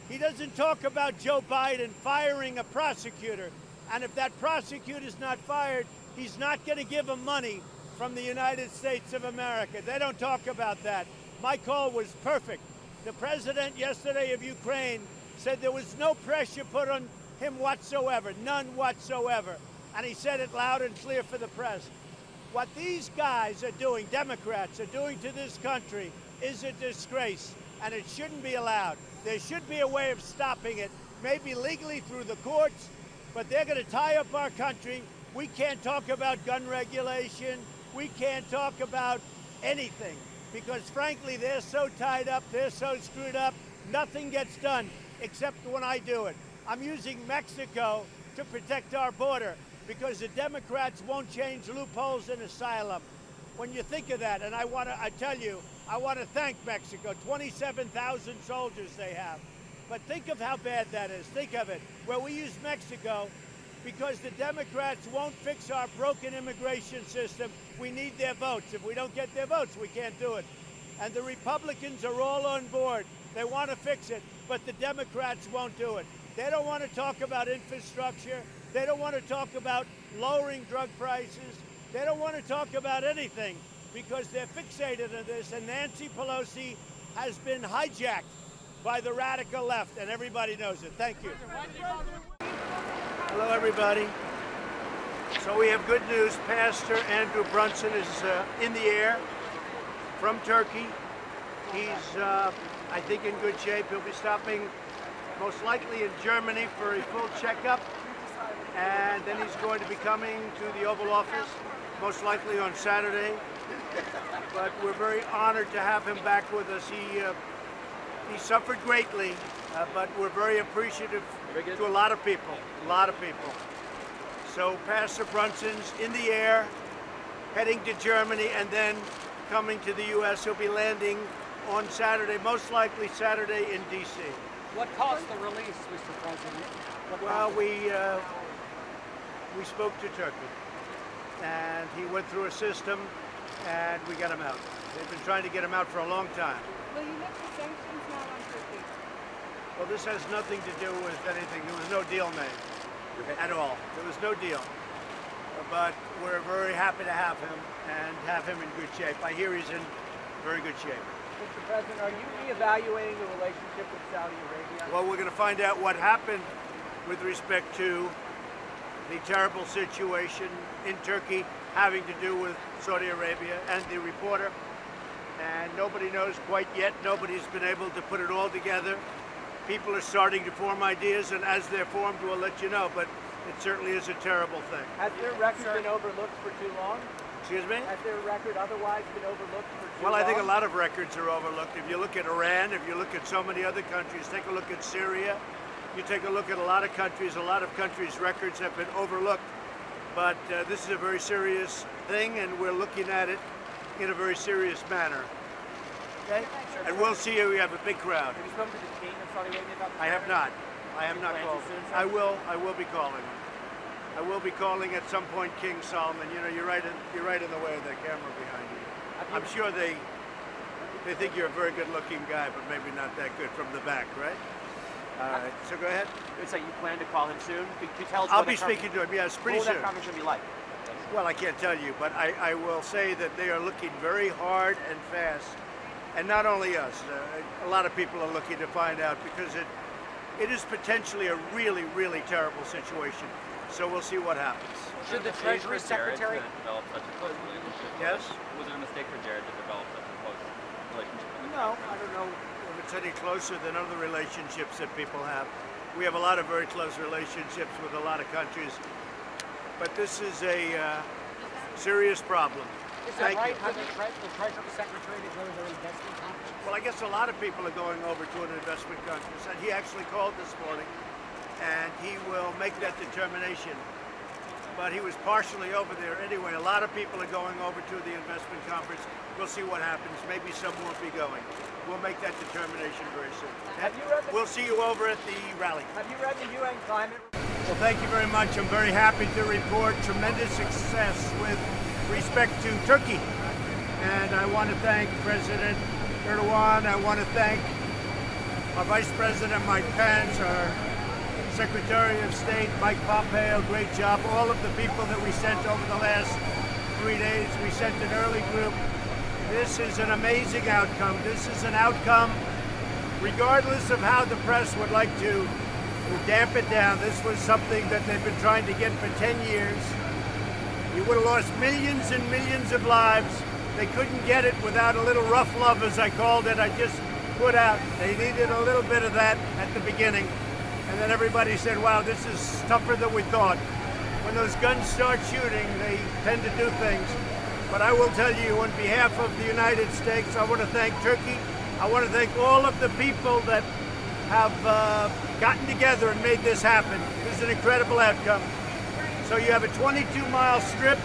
He doesn't talk about Joe Biden firing a prosecutor. And if that prosecutor's not fired, he's not going to give him money from the United States of America. They don't talk about that. My call was perfect. The president yesterday of Ukraine said there was no pressure put on him whatsoever, none whatsoever. And he said it loud and clear for the press. What these guys are doing, Democrats are doing to this country, is a disgrace, and it shouldn't be allowed. There should be a way of stopping it, maybe legally through the courts, but they're going to tie up our country. We can't talk about gun regulation. We can't talk about anything because, frankly, they're so tied up, they're so screwed up, nothing gets done except when I do it. I'm using Mexico to protect our border because the Democrats won't change loopholes in asylum. When you think of that, and I want to thank Mexico, 27,000 soldiers they have. But think of how bad that is. Think of it. Well, we use Mexico because the Democrats won't fix our broken immigration system. We need their votes. If we don't get their votes, we can't do it. And the Republicans are all on board. They want to fix it, but the Democrats won't do it. They don't want to talk about infrastructure. They don't want to talk about lowering drug prices. They don't want to talk about anything because they're fixated on this. And Nancy Pelosi has been hijacked by the radical left, and everybody knows it. Thank you. Hello, everybody. So we have good news. Pastor Andrew Brunson is in the air from Turkey. He's, I think, in good shape. He'll be stopping most likely in Germany for a full checkup, and then he's going to be coming to the Oval Office, most likely on Saturday. But we're very honored to have him back with us. He suffered greatly, but we're very appreciative to a lot of people, So Pastor Brunson's in the air, heading to Germany, and then coming to the U.S. He'll be landing on Saturday, most likely Saturday in D.C. What caused the release, Mr. President? Well, we spoke to Turkey, and he went through a system, and we got him out. They've been trying to get him out for a long time. Will you lift the sanctions now on Turkey? Well, this has nothing to do with anything. There was no deal made at all. There was no deal. But we're very happy to have him and have him in good shape. I hear he's in very good shape. Mr. President, are you reevaluating the relationship with Saudi Arabia? Well, we're going to find out what happened with respect to the terrible situation in Turkey having to do with Saudi Arabia and the reporter. And nobody knows quite yet. Nobody's been able to put it all together. People are starting to form ideas, and as they're formed, we'll let you know. But it certainly is a terrible thing. Has their record been overlooked for too long? Excuse me? Has their record otherwise been overlooked for too long? Well, I think a lot of records are overlooked. If you look at Iran, if you look at so many other countries, take a look at Syria, you take a look at a lot of countries' records have been overlooked. But this is a very serious thing, and we're looking at it in a very serious manner. Okay? And we'll see you. We have a big crowd. Have you spoken to the king of Saudi Arabia about this? I have not. I have not called. I will be calling. I will be calling at some point King Solomon. You know, you're right in the way of the camera behind you. I'm sure they think you're a very good-looking guy, but maybe not that good from the back, right? All right. So go ahead. So you plan to call him soon? Could you tell us I'll be speaking to him. Yes, pretty soon. What will that conference be like? Well, I can't tell you, but I will say that they are looking very hard and fast. And not only us, a lot of people are looking to find out because it is potentially a really, really terrible situation. So we'll see what happens. Should the Treasury Secretary develop such a close relationship? Yes? Was it a mistake for Jared to develop such a close relationship? No, I don't know if it's any closer than other relationships that people have. We have a lot of very close relationships with a lot of countries. But this is a serious problem. Is Thank it right you. for the Treasury Secretary to go to their investment conference? Well, I guess a lot of people are going over to an investment conference, and he actually called this morning, and he will make that determination. But he was partially over there anyway. A lot of people are going over to the investment conference. We'll see what happens. Maybe some won't be going. We'll make that determination very soon. Have you read the- We'll see you over at the rally. Have you read the UN climate? Well, thank you very much. I'm very happy to report tremendous success with respect to Turkey. And I want to thank President Erdogan. I want to thank our Vice President Mike Pence, our Secretary of State Mike Pompeo. Great job. All of the people that we sent over the last 3 days. We sent an early group. This is an amazing outcome. This is an outcome, regardless of how the press would like to damp it down. This was something that they've been trying to get for 10 years. You would have lost millions and millions of lives. They couldn't get it without a little rough love, as I called it. I just put out. They needed a little bit of that at the beginning. And then everybody said, wow, this is tougher than we thought. When those guns start shooting, they tend to do things. But I will tell you, on behalf of the United States, I want to thank Turkey. I want to thank all of the people that have gotten together and made this happen. This is an incredible outcome. So you have a 22-mile strip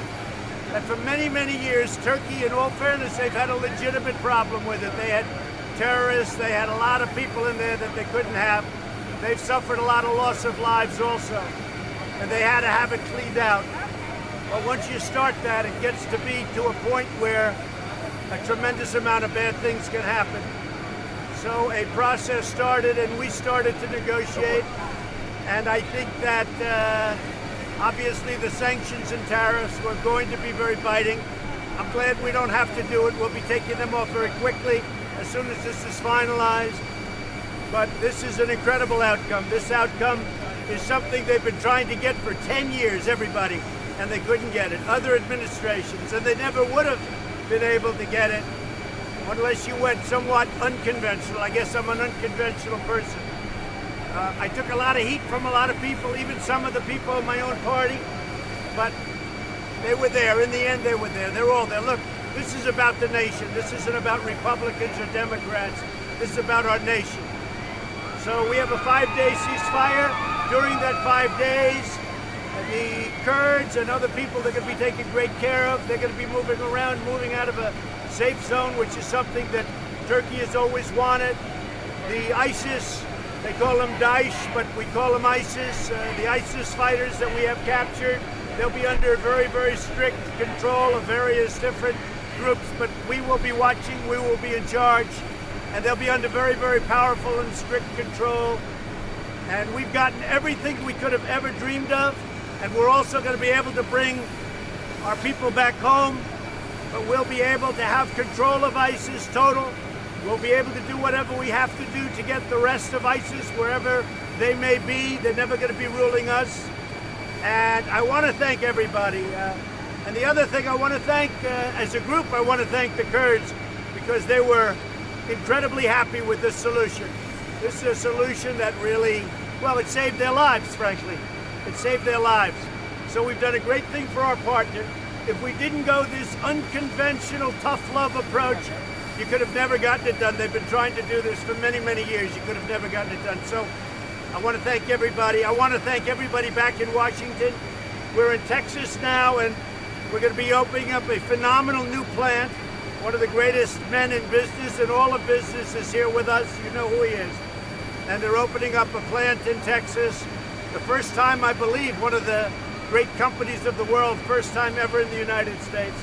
that for many, many years, Turkey, in all fairness, they've had a legitimate problem with it. They had terrorists, they had a lot of people in there that they couldn't have. They've suffered a lot of loss of lives also, and they had to have it cleaned out. But once you start that, it gets to be to a point where a tremendous amount of bad things can happen. So a process started, and we started to negotiate, and I think that obviously the sanctions and tariffs were going to be very biting. I'm glad we don't have to do it. We'll be taking them off very quickly as soon as this is finalized. But this is an incredible outcome. This outcome is something they've been trying to get for 10 years, everybody, and they couldn't get it. Other administrations, and they never would have been able to get it unless you went somewhat unconventional. I guess I'm an unconventional person. I took a lot of heat from a lot of people, even some of the people in my own party, but they were there. In the end, they were there. They're all there. Look, this is about the nation. This isn't about Republicans or Democrats. This is about our nation. So we have a 5-day ceasefire. During that 5 days, the Kurds and other people they're going to be taken great care of. They're going to be moving around, moving out of a safe zone, which is something that Turkey has always wanted. The ISIS, they call them Daesh, but we call them ISIS. The ISIS fighters that we have captured, they'll be under very, very strict control of various different groups, but we will be watching, we will be in charge, and they'll be under very, very powerful and strict control. And we've gotten everything we could have ever dreamed of, and we're also going to be able to bring our people back home, but we'll be able to have control of ISIS total. We'll be able to do whatever we have to do to get the rest of ISIS wherever they may be. They're never going to be ruling us. And I want to thank everybody. And the other thing I want to thank, as a group, I want to thank the Kurds, because they were incredibly happy with this solution. This is a solution that really, well, it saved their lives, frankly. It saved their lives. So we've done a great thing for our partner. If we didn't go this unconventional, tough love approach, you could have never gotten it done. They've been trying to do this for many, many years. You could have never gotten it done. So I want to thank everybody. I want to thank everybody back in Washington. We're in Texas now, and we're going to be opening up a phenomenal new plant. One of the greatest men in business, and all of business is here with us. You know who he is. And they're opening up a plant in Texas. The first time, I believe, one of the great companies of the world, first time ever in the United States.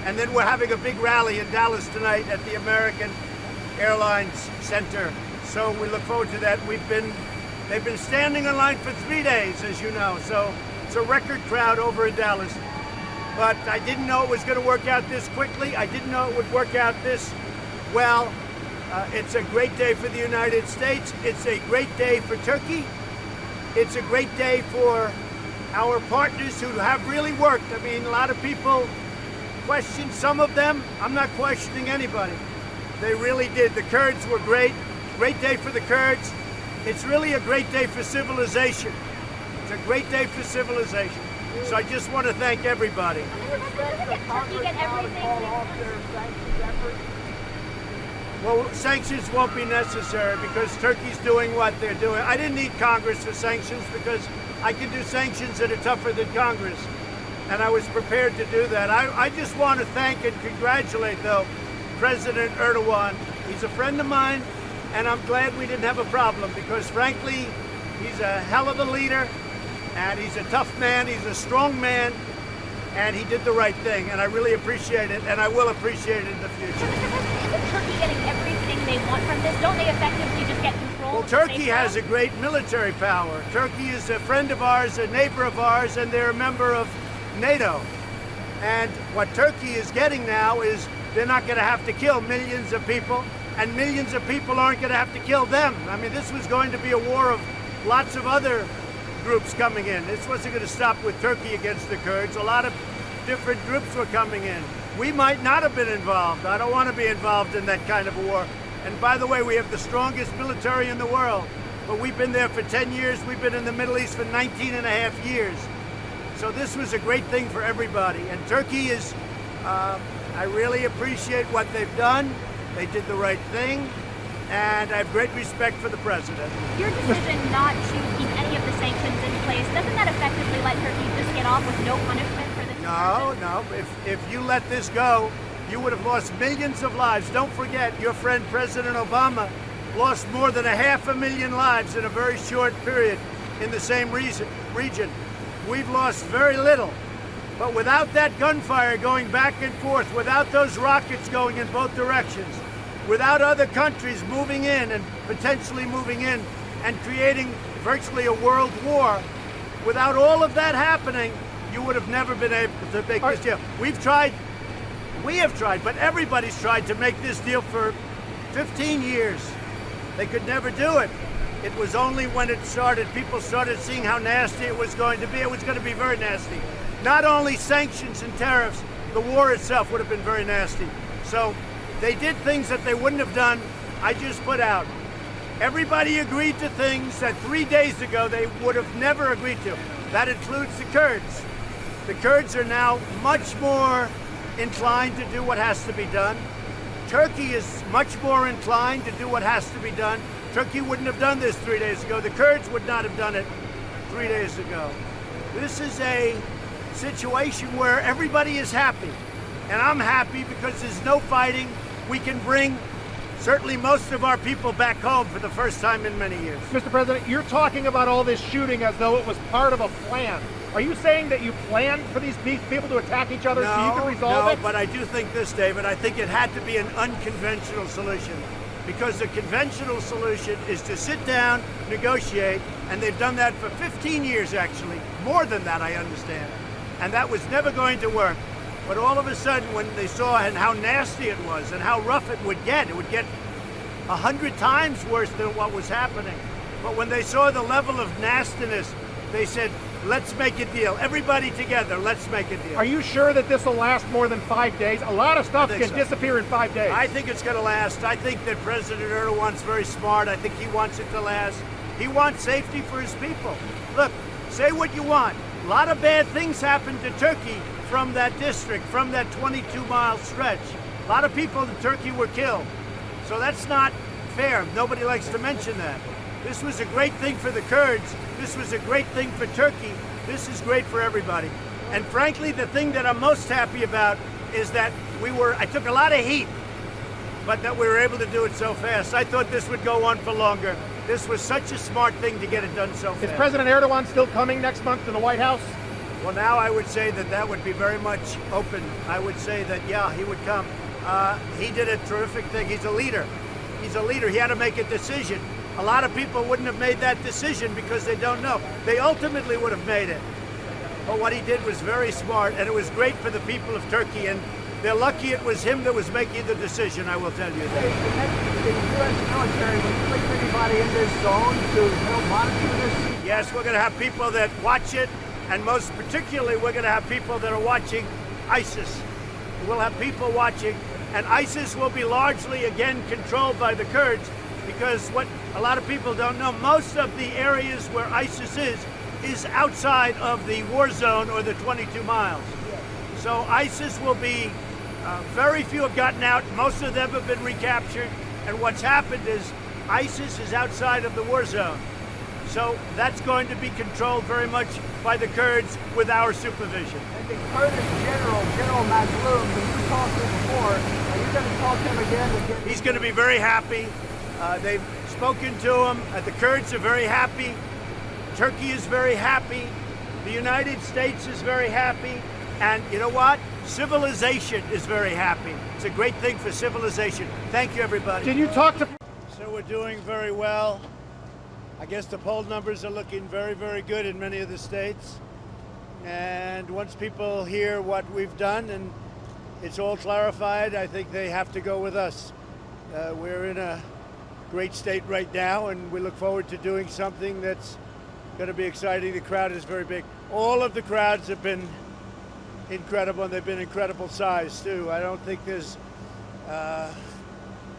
And then we're having a big rally in Dallas tonight at the American Airlines Center. So we look forward to that. They've been standing in line for 3 days, as you know. So it's a record crowd over in Dallas. But I didn't know it was going to work out this quickly. I didn't know it would work out this well. It's a great day for the United States. It's a great day for Turkey. It's a great day for our partners who have really worked. I mean, a lot of people question some of them. I'm not questioning anybody. They really did. The Kurds were great. Great day for the Kurds. It's really a great day for civilization. It's a great day for civilization. So I just want to thank everybody. Turkey get everything? Well, sanctions won't be necessary because Turkey's doing what they're doing. I didn't need Congress for sanctions because I can do sanctions that are tougher than Congress. And I was prepared to do that. I just want to thank and congratulate, though, President Erdogan. He's a friend of mine, and I'm glad we didn't have a problem because, frankly, he's a hell of a leader, and he's a tough man, he's a strong man, and he did the right thing, and I really appreciate it, and I will appreciate it in the future. Isn't Turkey getting everything they want from this? Don't they effectively just get control? Well, Turkey has a great military power. Turkey is a friend of ours, a neighbor of ours, and they're a member of NATO. And what Turkey is getting now is they're not going to have to kill millions of people, and millions of people aren't going to have to kill them. I mean, this was going to be a war of lots of other groups coming in. This wasn't going to stop with Turkey against the Kurds. A lot of different groups were coming in. We might not have been involved. I don't want to be involved in that kind of a war. And by the way, we have the strongest military in the world. But we've been there for 10 years. We've been in the Middle East for 19 and a half years. So this was a great thing for everybody. And Turkey is, I really appreciate what they've done. They did the right thing. And I have great respect for the president. Your decision not to keep any of the sanctions in place, doesn't that effectively let Turkey just get off with no punishment for this? No. If you let this go, you would have lost millions of lives. Don't forget, your friend President Obama lost more than 500,000 lives in a very short period in the same region. We've lost very little. But without that gunfire going back and forth, without those rockets going in both directions, without other countries moving in and potentially moving in and creating virtually a world war, without all of that happening, you would have never been able to make this deal. We have tried, but everybody's tried to make this deal for 15 years. They could never do it. It was only when it started, people started seeing how nasty it was going to be. It was going to be very nasty. Not only sanctions and tariffs, the war itself would have been very nasty. So they did things that they wouldn't have done. I just put out. Everybody agreed to things that 3 days ago they would have never agreed to. That includes the Kurds. The Kurds are now much more inclined to do what has to be done. Turkey is much more inclined to do what has to be done. Turkey wouldn't have done this 3 days ago. The Kurds would not have done it 3 days ago. This is a situation where everybody is happy. And I'm happy because there's no fighting. We can bring certainly most of our people back home for the first time in many years. Mr. President, you're talking about all this shooting as though it was part of a plan. Are you saying that you planned for these people to attack each other so you can resolve it? No, but I do think this, David. I think it had to be an unconventional solution. Because the conventional solution is to sit down, negotiate, and they've done that for 15 years, actually. More than that, I understand. And that was never going to work. But all of a sudden, when they saw and how nasty it was and how rough it would get 100 times worse than what was happening. But when they saw the level of nastiness, they said, let's make a deal. Everybody together, let's make a deal. Are you sure that this will last more than 5 days? A lot of stuff can disappear in 5 days. I think it's going to last. I think that President Erdogan's very smart. I think he wants it to last. He wants safety for his people. Look, say what you want. A lot of bad things happened to Turkey from that district, from that 22-mile stretch. A lot of people in Turkey were killed. So that's not fair. Nobody likes to mention that. This was a great thing for the Kurds. This was a great thing for Turkey. This is great for everybody. And frankly, the thing that I'm most happy about is that I took a lot of heat, but that we were able to do it so fast. I thought this would go on for longer. This was such a smart thing to get it done so fast. Is President Erdogan still coming next month to the White House? Well, now I would say that would be very much open. I would say that, yeah, he would come. He did a terrific thing. He's a leader. He's a leader. He had to make a decision. A lot of people wouldn't have made that decision because they don't know. They ultimately would have made it. But what he did was very smart, and it was great for the people of Turkey, and they're lucky it was him that was making the decision, I will tell you that. The U.S. military would place anybody in this zone to help monitor this? Yes, we're going to have people that watch it, and most particularly, we're going to have people that are watching ISIS. We'll have people watching, and ISIS will be largely, again, controlled by the Kurds, because what a lot of people don't know, most of the areas where ISIS is is outside of the war zone or the 22 miles. So ISIS will be, very few have gotten out. Most of them have been recaptured. And what's happened is ISIS is outside of the war zone. So that's going to be controlled very much by the Kurds with our supervision. And the Kurdish General Mazloum, who you talked to before, are you going to talk to him again? He's going to be very happy. They've spoken to him. The Kurds are very happy. Turkey is very happy. The United States is very happy. And you know what? Civilization is very happy. It's a great thing for civilization. Thank you, everybody. Did you talk to... So we're doing very well. I guess the poll numbers are looking very, very good in many of the states. And once people hear what we've done and it's all clarified, I think they have to go with us. We're in a great state right now, and we look forward to doing something that's going to be exciting. The crowd is very big. All of the crowds have been incredible, and they've been incredible size, too. I don't think there's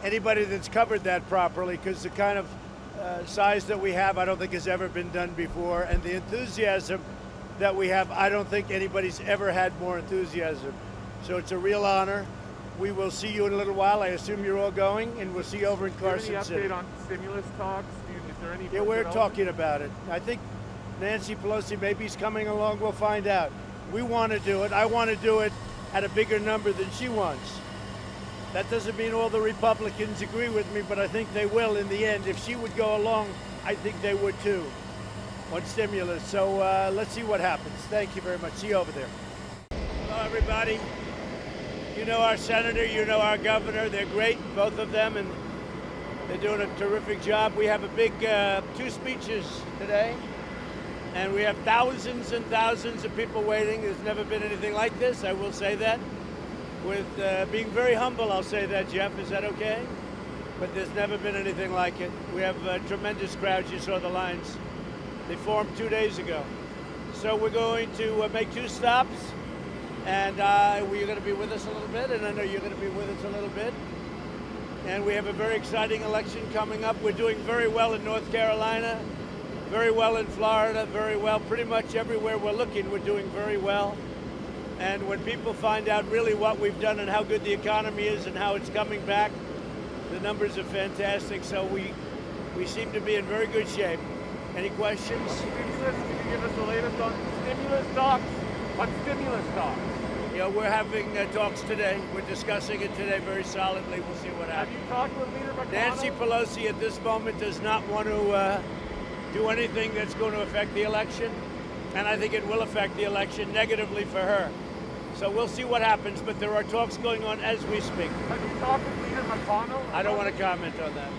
anybody that's covered that properly, because the kind of size that we have, I don't think has ever been done before. And the enthusiasm that we have, I don't think anybody's ever had more enthusiasm. So it's a real honor. We will see you in a little while. I assume you're all going, and we'll see you over in Carson City. Any update on stimulus talks? Is there any... Yeah, we're talking about it. I think Nancy Pelosi maybe is coming along. We'll find out. We want to do it. I want to do it at a bigger number than she wants. That doesn't mean all the Republicans agree with me, but I think they will in the end. If she would go along, I think they would too on stimulus. So let's see what happens. Thank you very much. See you over there. Hello, everybody. You know our senator, you know our governor. They're great, both of them, and they're doing a terrific job. We have a big 2 speeches today, and we have thousands and thousands of people waiting. There's never been anything like this, I will say that. With being very humble, I'll say that, Jeff. Is that okay? But there's never been anything like it. We have tremendous crowds. You saw the lines. They formed 2 days ago. So we're going to make 2 stops, and you're going to be with us a little bit, and I know you're going to be with us a little bit. And we have a very exciting election coming up. We're doing very well in North Carolina, very well in Florida, very well. Pretty much everywhere we're looking, we're doing very well. And when people find out really what we've done and how good the economy is and how it's coming back, the numbers are fantastic. So we seem to be in very good shape. Any questions? Stimulus, can you give us the latest on stimulus talks? On stimulus talks? Yeah, we're having talks today. We're discussing it today very solidly. We'll see what happens. Have you talked with Leader McConnell? Nancy Pelosi at this moment does not want to do anything that's going to affect the election. And I think it will affect the election negatively for her. So we'll see what happens, but there are talks going on as we speak. Have you talked with Leader McConnell? I don't want to comment on that.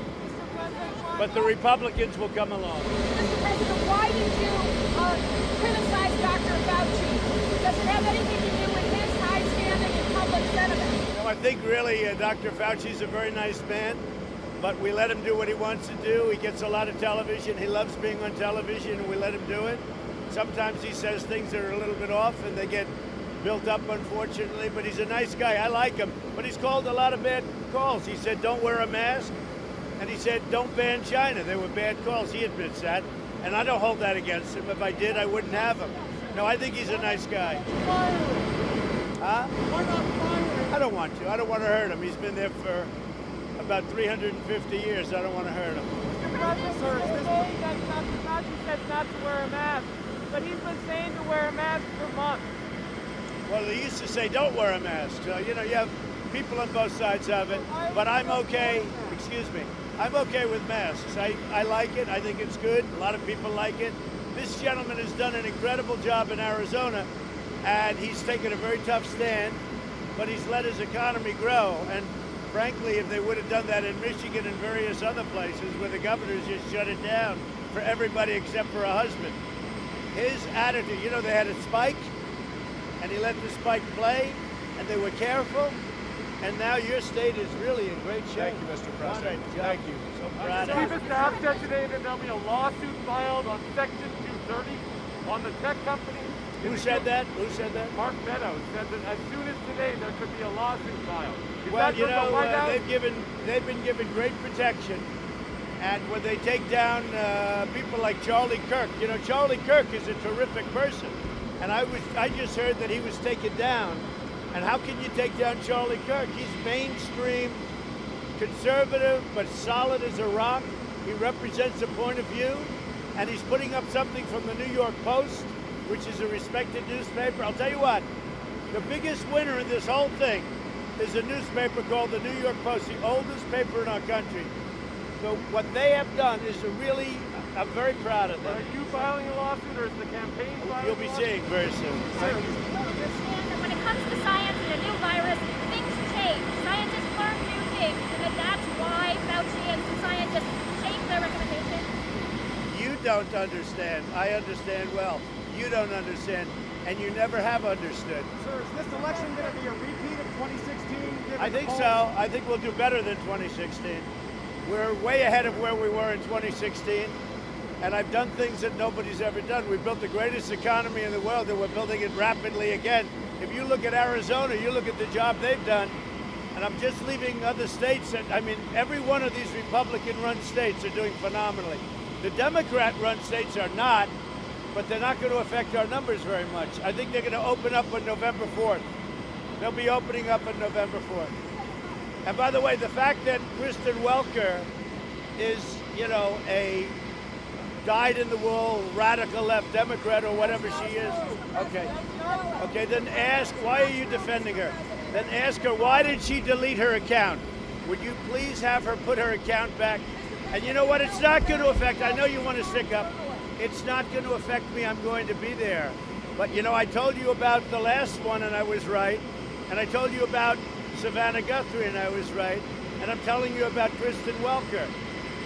But the Republicans will come along. Mr. President, why did you criticize Dr. Fauci? Does it have anything to do with his high standing in public sentiment? No, I think really Dr. Fauci's a very nice man, but we let him do what he wants to do. He gets a lot of television. He loves being on television, and we let him do it. Sometimes he says things that are a little bit off, and they get built up, unfortunately, but he's a nice guy. I like him, but he's called a lot of bad calls. He said, don't wear a mask, and he said, don't ban China. They were bad calls. He admits that, and I don't hold that against him. If I did, I wouldn't have him. No, I think he's a nice guy. Huh? Why not fire him? I don't want to. I don't want to hurt him. He's been there for about 350 years. I don't want to hurt him. Sir, today that Dr. Fauci said not to wear a mask, but he's been saying to wear a mask for months. Well, they used to say don't wear a mask. So, you know, you have people on both sides of it. But I'm okay, excuse me, I'm okay with masks. I like it. I think it's good. A lot of people like it. This gentleman has done an incredible job in Arizona, and he's taken a very tough stand, but he's let his economy grow. And frankly, if they would have done that in Michigan and various other places where the governors just shut it down for everybody except for a husband, his attitude, you know, they had a spike, and he let the spike play, and they were careful, and now your state is really in great shape. Thank you, Mr. President. Thank you. So proud of you. Chief of Staff said today that there'll be a lawsuit filed on Section 230 on the tech company. Who said that? Who said that? Mark Meadows said that as soon as today there could be a lawsuit filed. Well, you know, they've been given great protection, And when they take down people like Charlie Kirk, you know, Charlie Kirk is a terrific person. And I just heard that he was taken down. And how can you take down Charlie Kirk? He's mainstream, conservative, but solid as a rock. He represents a point of view, and he's putting up something from the New York Post, which is a respected newspaper. I'll tell you what, the biggest winner in this whole thing is a newspaper called the New York Post, the oldest paper in our country. So what they have done is I'm very proud of them. Are you filing a lawsuit, or is the campaign filing? You'll be seeing very soon. People understand that when it comes to science and a new virus, things change. Scientists learn new things, and that's why Fauci and some scientists change their recommendations. You don't understand. I understand well. You don't understand, and you never have understood. Sir, is this election going to be a repeat of 2016? I think so. I think we'll do better than 2016. We're way ahead of where we were in 2016, and I've done things that nobody's ever done. We built the greatest economy in the world, and we're building it rapidly again. If you look at Arizona, you look at the job they've done, and I'm just leaving other states. I mean, every one of these Republican-run states are doing phenomenally. The Democrat-run states are not, but they're not going to affect our numbers very much. I think they're going to open up on November 4th. They'll be opening up on November 4th. And by the way, the fact that Kristen Welker is, you know, a dyed-in-the-wool radical left Democrat or whatever she is, okay, then ask, why are you defending her? Then ask her, why did she delete her account? Would you please have her put her account back? And you know what? It's not going to affect, I know you want to stick up. It's not going to affect me. I'm going to be there. But, you know, I told you about the last one, and I was right. And I told you about Savannah Guthrie, and I was right. And I'm telling you about Kristen Welker.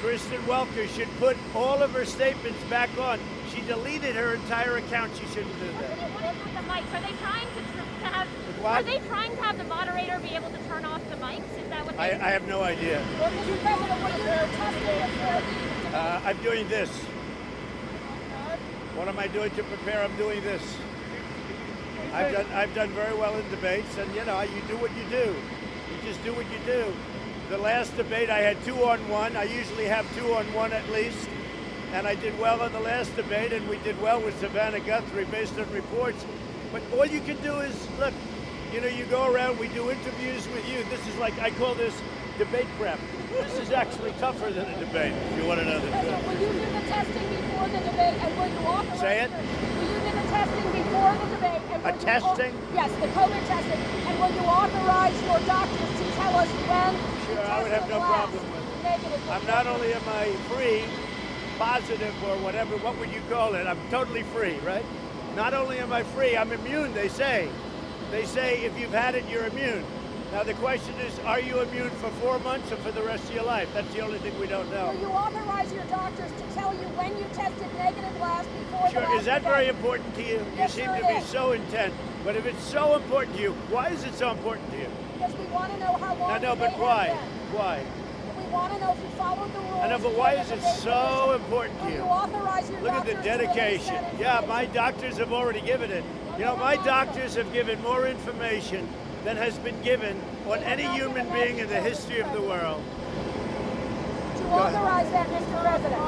Kristen Welker should put all of her statements back on. She deleted her entire account. She shouldn't do that. What about the mics? Are they trying to have? What? Are they trying to have the moderator be able to turn off the mics? Is that what? I have no idea. Well, Mr. President, what are you testing? I'm doing this. What am I doing to prepare? I'm doing this. I've done very well in debates, and you know, you do what you do. You just do what you do. The last debate I had 2-on-1. I usually have 2-on-1 at least, and I did well on the last debate, and we did well with Savannah Guthrie based on reports. But all you can do is look. You know, you go around. We do interviews with you. This is like, I call this debate prep. This is actually tougher than a debate, if you want to know the truth. Will you do the testing before the debate, and will you authorize? Say it. Will you do the testing before the debate? And will testing? Yes, the COVID testing. And will you authorize your doctors to tell us when? Sure, I would have no problem with it. I'm not only am I free, positive or whatever, what would you call it? I'm totally free, right? Not only am I free, I'm immune, they say. They say if you've had it, you're immune. Now the question is, are you immune for 4 months or for the rest of your life? That's the only thing we don't know. Will you authorize your doctors to tell you when you tested negative last before the last Sure, is that debate? very important to you? Yes, You seem sir, to it be is. so intent. But if it's so important to you, why is it so important to you? Because we want to know how long I know, the but debate why? has been. Why? We want to know if you followed the rules. I know, but why is it so important to Will you? you authorize your Look at the doctors to release dedication. that Yeah, information? my doctors have already given it. You know, my doctors have given more information than has been given on any human being in the history of the world. To authorize that, Mr. President.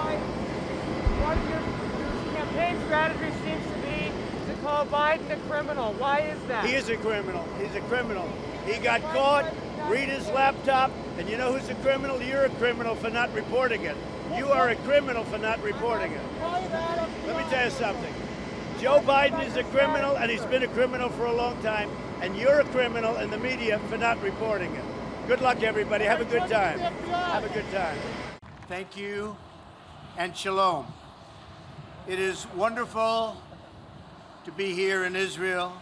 One of your campaign strategy seems to be to call Biden a criminal. Why is that? He is a criminal. He's a criminal. He got caught, read his laptop, and you know who's a criminal? You're a criminal for not reporting it. You are a criminal for not reporting it. Let me tell you something. Joe Biden is a criminal, and he's been a criminal for a long time, and you're a criminal in the media for not reporting it. Good luck, everybody. Have a good time. Have a good time. Thank you, and shalom. It is wonderful to be here in Israel.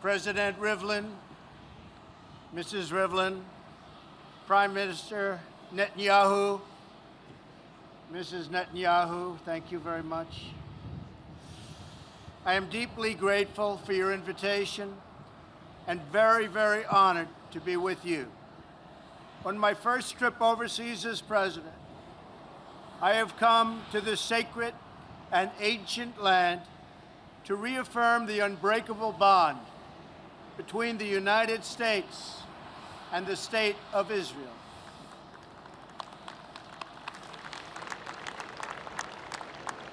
President Rivlin, Mrs. Rivlin, Prime Minister Netanyahu, Mrs. Netanyahu, thank you very much. I am deeply grateful for your invitation and very, very honored to be with you. On my first trip overseas as president, I have come to this sacred and ancient land to reaffirm the unbreakable bond between the United States and the State of Israel.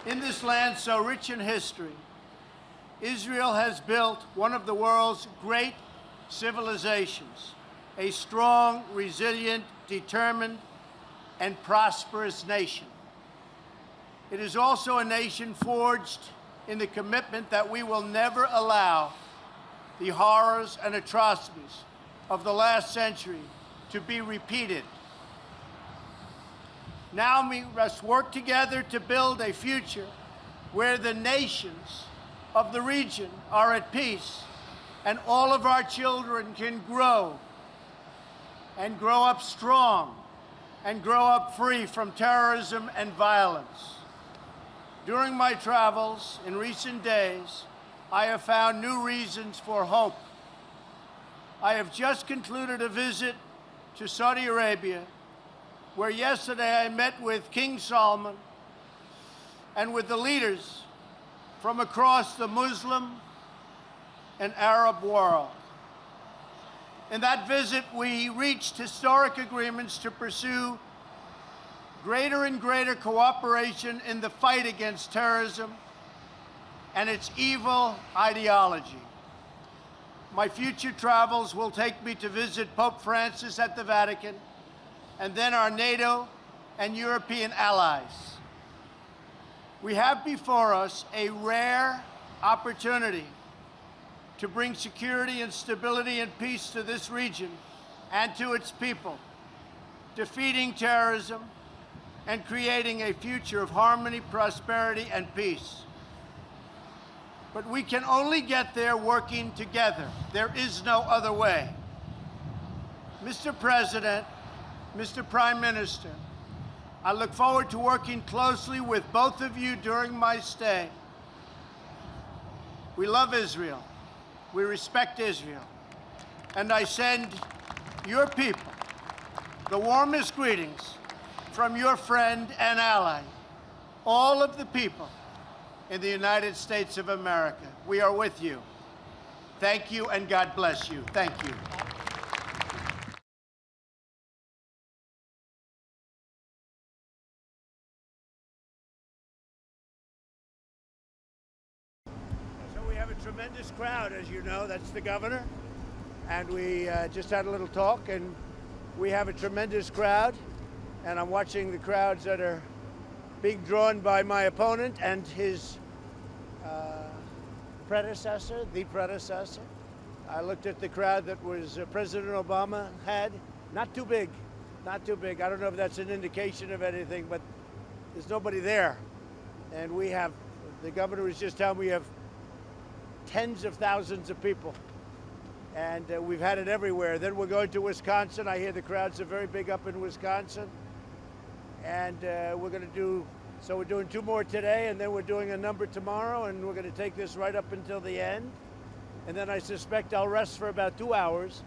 In this land so rich in history, Israel has built one of the world's great civilizations, a strong, resilient, determined, and prosperous nation. It is also a nation forged in the commitment that we will never allow the horrors and atrocities of the last century to be repeated. Now we must work together to build a future where the nations of the region are at peace and all of our children can grow and grow up strong and grow up free from terrorism and violence. During my travels in recent days, I have found new reasons for hope. I have just concluded a visit to Saudi Arabia, where yesterday I met with King Salman and with the leaders from across the Muslim and Arab world. In that visit, we reached historic agreements to pursue greater and greater cooperation in the fight against terrorism and its evil ideology. My future travels will take me to visit Pope Francis at the Vatican, and then our NATO and European allies. We have before us a rare opportunity to bring security and stability and peace to this region and to its people, defeating terrorism and creating a future of harmony, prosperity, and peace. But we can only get there working together. There is no other way. Mr. President, Mr. Prime Minister, I look forward to working closely with both of you during my stay. We love Israel. We respect Israel. And I send your people the warmest greetings from your friend and ally, all of the people in the United States of America. We are with you. Thank you, and God bless you. Thank you. So we have a tremendous crowd, as you know. That's the governor. And we just had a little talk, and we have a tremendous crowd. And I'm watching the crowds that are being drawn by my opponent and his predecessor, the predecessor. I looked at the crowd that was President Obama had. Not too big, not too big. I don't know if that's an indication of anything, but there's nobody there. And we have, the governor was just telling me we have tens of thousands of people. And we've had it everywhere. Then we're going to Wisconsin. I hear the crowds are very big up in Wisconsin. And we're going to do, so we're doing 2 more today, and then we're doing a number tomorrow, and we're going to take this right up until the end. And then I suspect I'll rest for about 2 hours,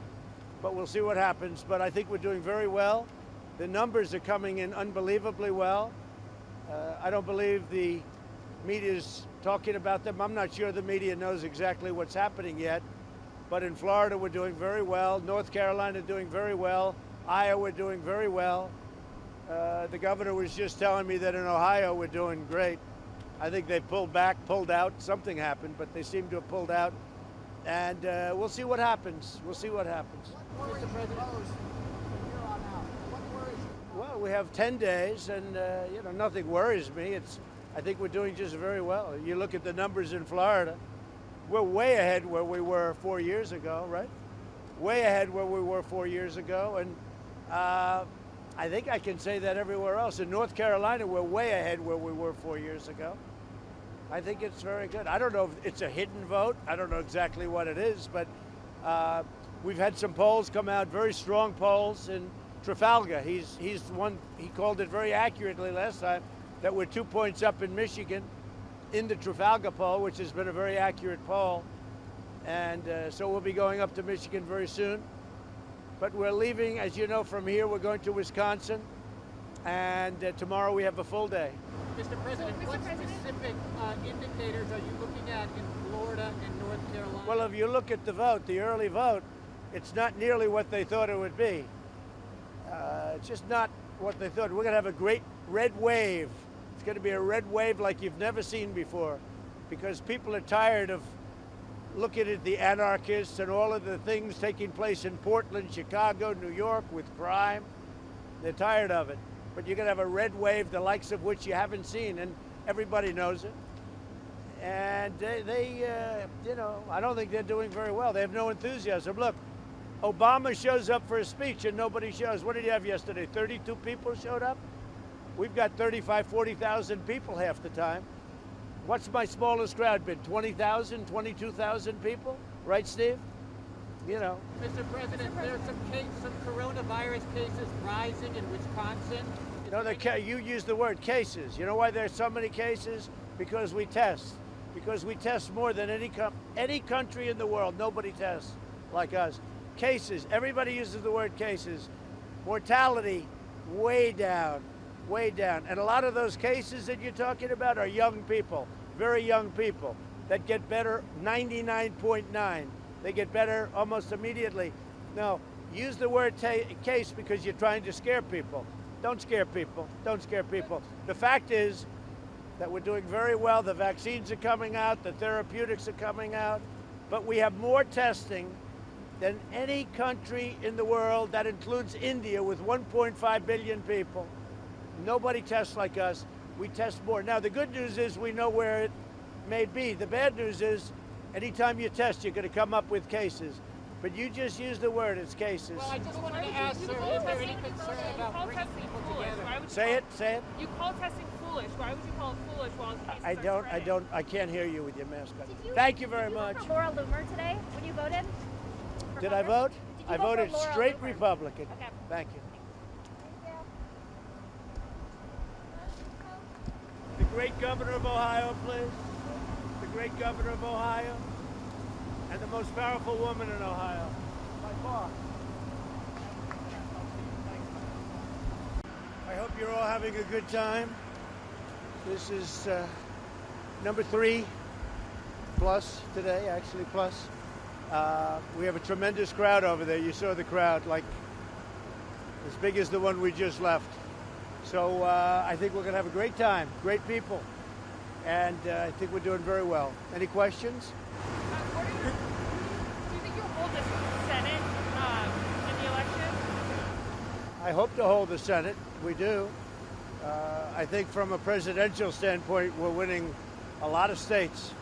but we'll see what happens. But I think we're doing very well. The numbers are coming in unbelievably well. I don't believe the media's talking about them. I'm not sure the media knows exactly what's happening yet. But in Florida, we're doing very well. North Carolina doing very well. Iowa doing very well. The governor was just telling me that in Ohio we're doing great. I think they pulled back, pulled out. Something happened, but they seem to have pulled out. And we'll see what happens. We'll see what happens. Mr. President. What worries you? Well, we have 10 days, and you know, nothing worries me. I think we're doing just very well. You look at the numbers in Florida, we're way ahead where we were 4 years ago, right? Way ahead where we were 4 years ago, and I think I can say that everywhere else. In North Carolina, we're way ahead where we were 4 years ago. I think it's very good. I don't know if it's a hidden vote. I don't know exactly what it is, but we've had some polls come out, very strong polls in Trafalgar. He's the one, he called it very accurately last time, that we're 2 points up in Michigan in the Trafalgar poll, which has been a very accurate poll. And so we'll be going up to Michigan very soon. But we're leaving, as you know, from here. We're going to Wisconsin. And tomorrow we have a full day. Mr. President, what specific indicators are you looking at in Florida and North Carolina? Well, if you look at the vote, the early vote, it's not nearly what they thought it would be. It's just not what they thought. We're going to have a great red wave. It's going to be a red wave like you've never seen before, because people are tired of looking at the anarchists and all of the things taking place in Portland, Chicago, New York with crime. They're tired of it. But you're going to have a red wave, the likes of which you haven't seen, and everybody knows it. And you know, I don't think they're doing very well. They have no enthusiasm. Look, Obama shows up for a speech and nobody shows. What did he have yesterday? 32 people showed up? We've got 35, 40,000 people half the time. What's my smallest crowd been? 20,000, 22,000 people? Right, Steve? You know. Mr. President, there are some coronavirus cases rising in Wisconsin. No, you use the word cases. You know why there's so many cases? Because we test. Because we test more than any country in the world. Nobody tests like us. Cases. Everybody uses the word cases. Mortality, way down, way down. And a lot of those cases that you're talking about are young people, very young people, that get better 99.9. They get better almost immediately. No, use the word case because you're trying to scare people. Don't scare people. Don't scare people. The fact is that we're doing very well. The vaccines are coming out. The therapeutics are coming out. But we have more testing than any country in the world. That includes India with 1.5 billion people. Nobody tests like us. We test more. Now, the good news is we know where it may be. The bad news is anytime you test, you're going to come up with cases. But you just use the word, it's cases. Well, I just wanted to ask, sir, is there any concern about bringing people together? Say it, say it. You call testing foolish. Why would you call it foolish while cases are spreading? I can't hear you with your mask on. Thank you very much. Did you vote for Laura Loomer today when you voted? Did I vote? I voted for Laura straight Loomer? Republican. Okay. Thank you. The great governor of Ohio, please. The great governor of Ohio. And the most powerful woman in Ohio, by far. I hope you're all having a good time. This is number 3 plus today, actually plus. We have a tremendous crowd over there. You saw the crowd, like as big as the one we just left. So I think we're going to have a great time, great people. And I think we're doing very well. Any questions? Do you think you'll hold the Senate in the election? I hope to hold the Senate. We do. I think from a presidential standpoint, we're winning a lot of states,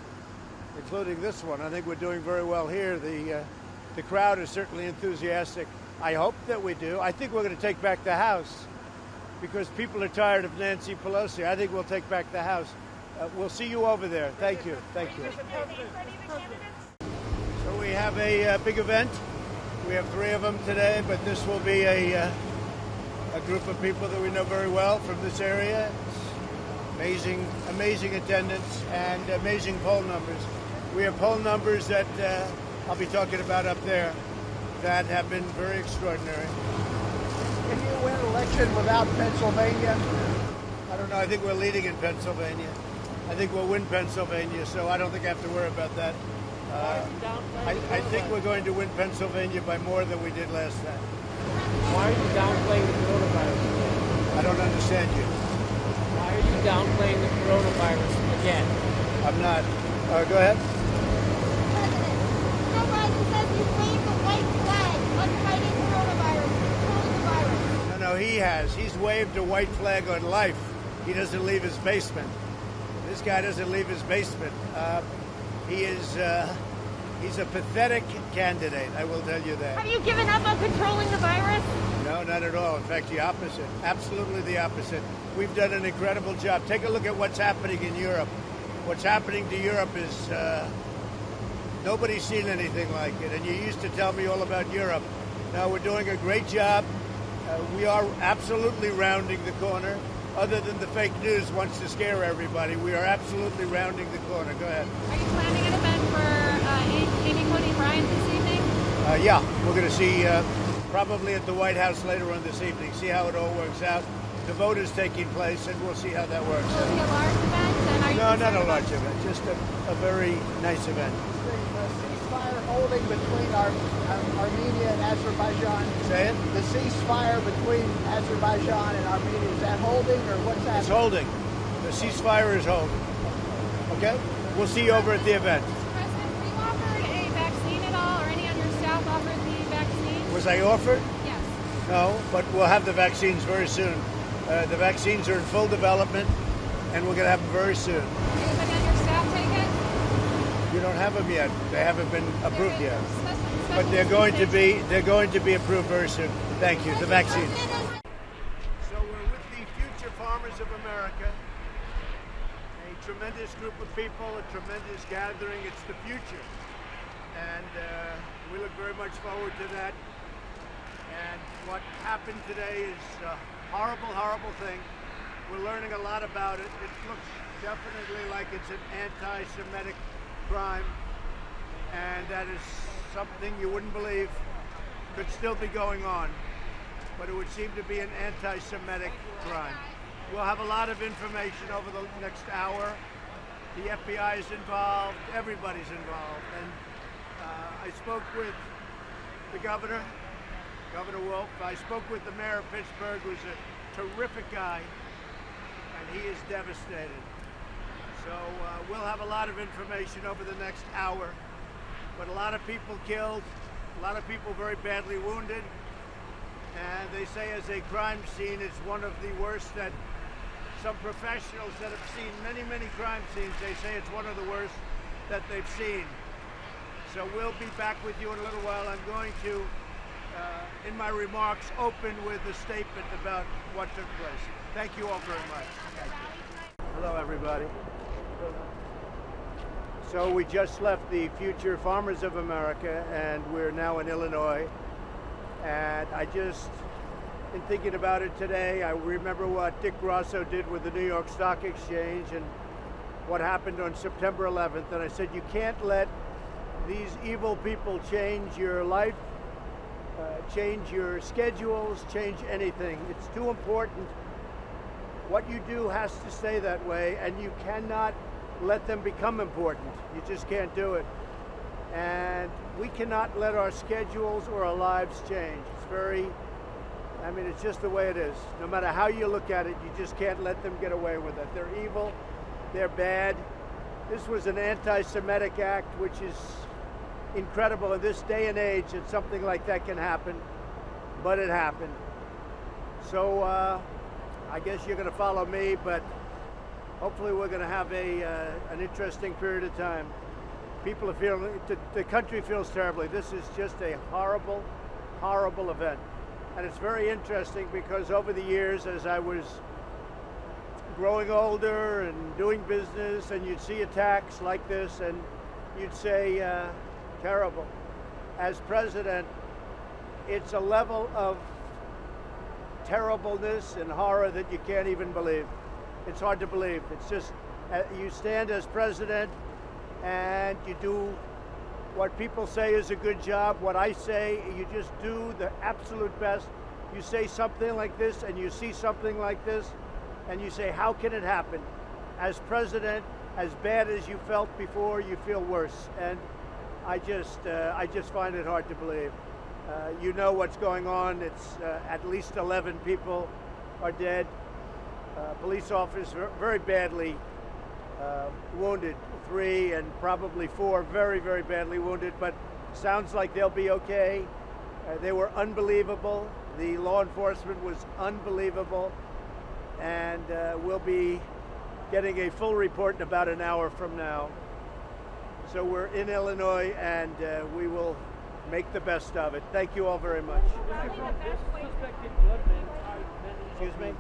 including this one. I think we're doing very well here. The crowd is certainly enthusiastic. I hope that we do. I think we're going to take back the House because people are tired of Nancy Pelosi. I think we'll take back the House. We'll see you over there. Thank you. Thank you. So we have a big event. We have 3 of them today, but this will be a group of people that we know very well from this area. It's amazing attendance and amazing poll numbers. We have poll numbers that I'll be talking about up there that have been very extraordinary. Can you win an election without Pennsylvania? I don't know. I think we're leading in Pennsylvania. I think we'll win Pennsylvania, so I don't think I have to worry about that. I think we're going to win Pennsylvania by more than we did last time. Why are you downplaying the coronavirus? I don't understand you. Why are you downplaying the coronavirus again? I'm not. Go ahead. President, Joe Biden says he's waved the white flag on fighting coronavirus, controlling the virus. No, he has. He's waved a white flag on life. He doesn't leave his basement. This guy doesn't leave his basement. He's a pathetic candidate, I will tell you that. Have you given up on controlling the virus? No, not at all. In fact, the opposite. Absolutely the opposite. We've done an incredible job. Take a look at what's happening in Europe. What's happening to Europe is nobody's seen anything like it. And you used to tell me all about Europe. Now we're doing a great job. We are absolutely rounding the corner. Other than the fake news wants to scare everybody, we are absolutely rounding the corner. Go ahead. Are you planning an event for Amy Coney Bryant this evening? Yeah, we're going to see probably at the White House later on this evening, see how it all works out. The vote is taking place, and we'll see how that works. Will it be a large event? And are you No, not a large event, just a very nice event. The ceasefire holding between Armenia and Azerbaijan. Say it? The ceasefire between Azerbaijan and Armenia, is that holding or what's happening? It's holding. The ceasefire is holding. Okay? We'll see you over at the event. President, were you offered a vaccine at all, or any on your staff offered the vaccine? Was I offered? Yes. No, but we'll have the vaccines very soon. The vaccines are in full development, and we're going to have them very soon. Anybody on your staff take it? You don't have them yet. They haven't been approved yet. Special But they're going to be approved very soon. Thank you. The vaccine. So we're with the Future Farmers of America. A tremendous group of people, a tremendous gathering. It's the future. And we look very much forward to that. And what happened today is a horrible, horrible thing. We're learning a lot about it. It looks definitely like it's an anti-Semitic crime. And that is something you wouldn't believe could still be going on. But it would seem to be an anti-Semitic crime. We'll have a lot of information over the next hour. The FBI is involved, everybody's involved. And I spoke with the governor, Governor Wolf. I spoke with the mayor of Pittsburgh, who's a terrific guy, and he is devastated. So we'll have a lot of information over the next hour. But a lot of people killed, a lot of people very badly wounded. And they say as a crime scene, it's one of the worst that some professionals that have seen many, many crime scenes, they say it's one of the worst that they've seen. So we'll be back with you in a little while. I'm going to, in my remarks, open with a statement about what took place. Thank you all very much. Thank you. Hello, everybody. So we just left the Future Farmers of America, and we're now in Illinois. And I just, in thinking about it today, I remember what Dick Grosso did with the New York Stock Exchange and what happened on September 11th. And I said, you can't let these evil people change your life, change your schedules, change anything. It's too important. What you do has to stay that way, and you cannot let them become important. You just can't do it. And we cannot let our schedules or our lives change. It's very, I mean, it's just the way it is. No matter how you look at it, you just can't let them get away with it. They're evil, they're bad. This was an anti-Semitic act, which is incredible in this day and age that something like that can happen, but it happened. So I guess you're going to follow me, but hopefully we're going to have an interesting period of time. People are feeling, the country feels terribly. This is just a horrible, horrible event. And it's very interesting because over the years, as I was growing older and doing business, and you'd see attacks like this, and you'd say, terrible. As president, it's a level of terribleness and horror that you can't even believe. It's hard to believe. It's just, you stand as president and you do what people say is a good job. What I say, you just do the absolute best. You say something like this and you see something like this and you say, how can it happen? As president, as bad as you felt before, you feel worse. And I just find it hard to believe. You know what's going on. It's at least 11 people are dead. Police officers very badly wounded, 3 and probably 4 very, very badly wounded, but sounds like they'll be okay. They were unbelievable. The law enforcement was unbelievable, and we'll be getting a full report in about an hour from now. So we're in Illinois, and we will make the best of it. Thank you all very much. Excuse me?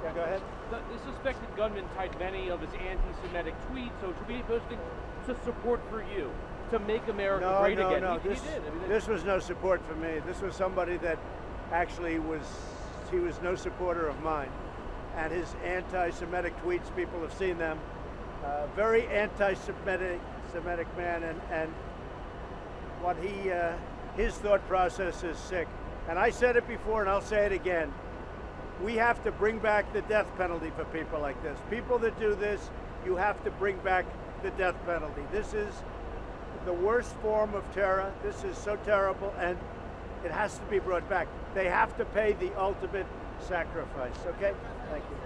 Yeah, go ahead. The suspected gunman tied many of his anti-Semitic tweets, so to be posting to support for you, to make America great again. No, he did. I mean, this was no support for me. This was somebody that actually he was no supporter of mine. And his anti-Semitic tweets, people have seen them. Very anti-Semitic man, and what his thought process is sick. And I said it before, and I'll say it again. We have to bring back the death penalty for people like this. People that do this, you have to bring back the death penalty. This is the worst form of terror. This is so terrible. And It has to be brought back. They have to pay the ultimate sacrifice, okay? Thank you.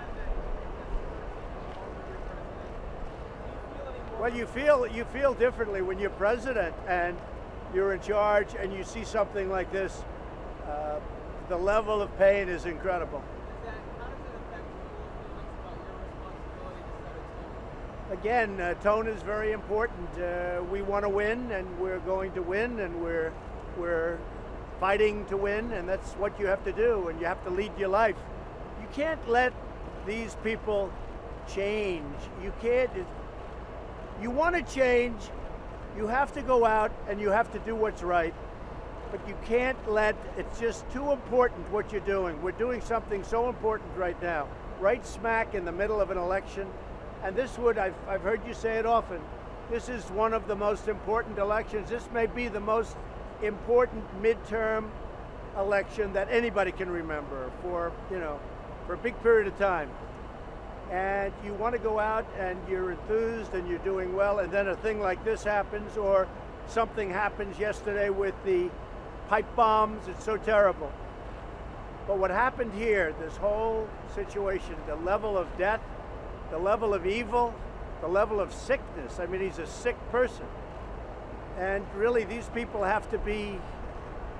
Well, you feel differently when you're president and you're in charge and you see something like this. The level of pain is incredible. Again, tone is very important. We want to win, and we're going to win, and we're fighting to win, and that's what you have to do, and you have to lead your life. You can't let these people change. You can't. You want to change, you have to go out and you have to do what's right, but you can't let, it's just too important what you're doing. We're doing something so important right now, right smack in the middle of an election. And this would, I've heard you say it often, this is one of the most important elections. This may be the most important midterm election that anybody can remember for a big period of time. And you want to go out and you're enthused and you're doing well, and then a thing like this happens, or something happens yesterday with the pipe bombs. It's so terrible. But what happened here, this whole situation, the level of death, the level of evil, the level of sickness. I mean, he's a sick person. And really, these people have to be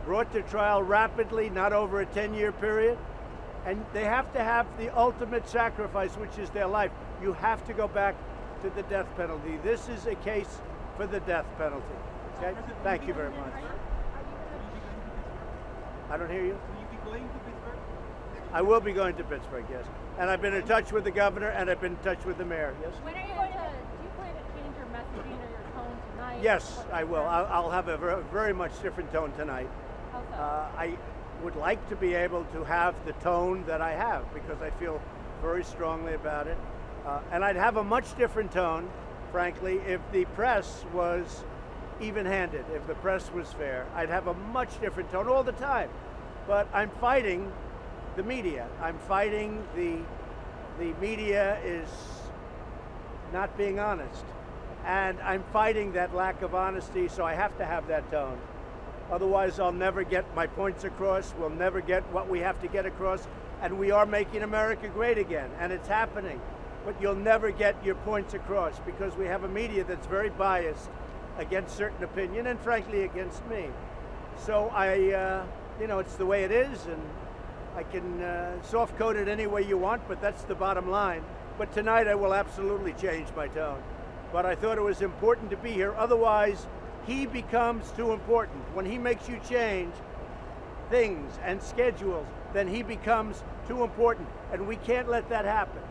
brought to trial rapidly, not over a 10-year period. And they have to have the ultimate sacrifice, which is their life. You have to go back to the death penalty. This is a case for the death penalty. Okay? Thank you very much. I don't hear you. Will you be going to Pittsburgh? I will be going to Pittsburgh, yes. And I've been in touch with the governor, and I've been in touch with the mayor, yes? When are you going to, do you plan to change your messaging or your tone tonight? Yes, I will. I'll have a very much different tone tonight. How so? I would like to be able to have the tone that I have, because I feel very strongly about it. And I'd have a much different tone, frankly, if the press was even-handed, if the press was fair. I'd have a much different tone all the time. But I'm fighting the media. I'm fighting the media is not being honest. And I'm fighting that lack of honesty, so I have to have that tone. Otherwise, I'll never get my points across. We'll never get what we have to get across. And we are making America great again, and it's happening. But you'll never get your points across because we have a media that's very biased against certain opinion and, frankly, against me. So it's the way it is, and I can soft code it any way you want, but that's the bottom line. But tonight I will absolutely change my tone. But I thought it was important to be here. Otherwise, he becomes too important. When he makes you change things and schedules, then he becomes too important. And we can't let that happen.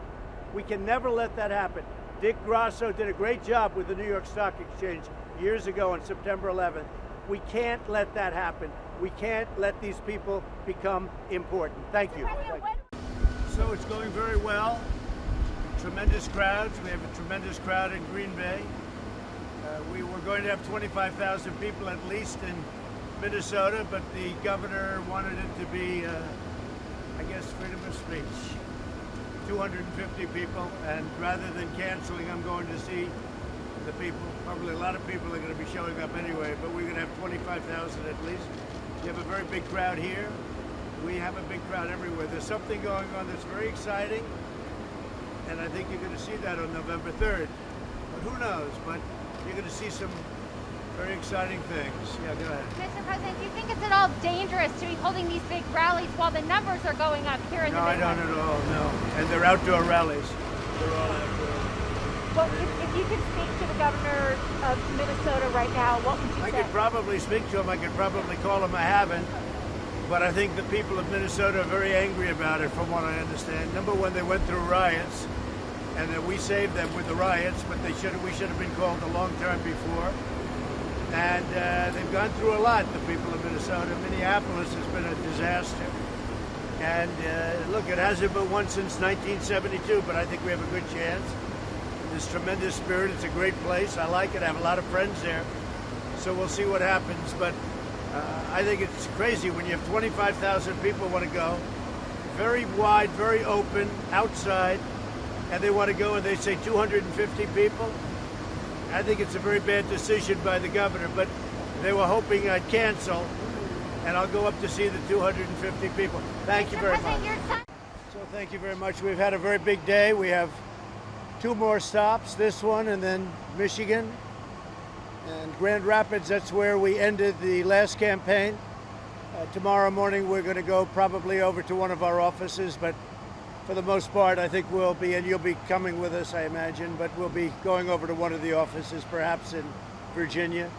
We can never let that happen. Dick Grasso did a great job with the New York Stock Exchange years ago on September 11th. We can't let that happen. We can't let these people become important. Thank you. So it's going very well. Tremendous crowds. We have a tremendous crowd in Green Bay. We were going to have 25,000 people at least in Minnesota, but the governor wanted it to be, freedom of speech. 250 people, and rather than canceling, I'm going to see the people. Probably a lot of people are going to be showing up anyway, but we're going to have 25,000 at least. You have a very big crowd here. We have a big crowd everywhere. There's something going on that's very exciting, and I think you're going to see that on November 3rd. But who knows? But you're going to see some very exciting things. Yeah, go ahead. Mr. President, do you think it's at all dangerous to be holding these big rallies while the numbers are going up here in the Midwest? No, I don't at all, no. And they're outdoor rallies. They're all outdoor. Well, if you could speak to the governor of Minnesota right now, what would you say? I could probably speak to him. I could probably call him. I haven't. But I think the people of Minnesota are very angry about it, from what I understand. Number one, they went through riots, and we saved them with the riots, but we should have been called a long time before. And they've gone through a lot, the people of Minnesota. Minneapolis has been a disaster. And look, it hasn't been won since 1972, but I think we have a good chance. There's tremendous spirit. It's a great place. I like it. I have a lot of friends there. So we'll see what happens. But I think it's crazy when you have 25,000 people want to go. Very wide, very open, outside. And they want to go and they say 250 people. I think it's a very bad decision by the governor, but they were hoping I'd cancel. and I'll go up to see the 250 people. Thank you very much. So thank you very much. We've had a very big day. We have 2 more stops, this one and then Michigan. And Grand Rapids, that's where we ended the last campaign. Tomorrow morning we're going to go probably over to one of our offices, but for the most part I think we'll be, and you'll be coming with us I imagine, but we'll be going over to one of the offices, perhaps in Virginia.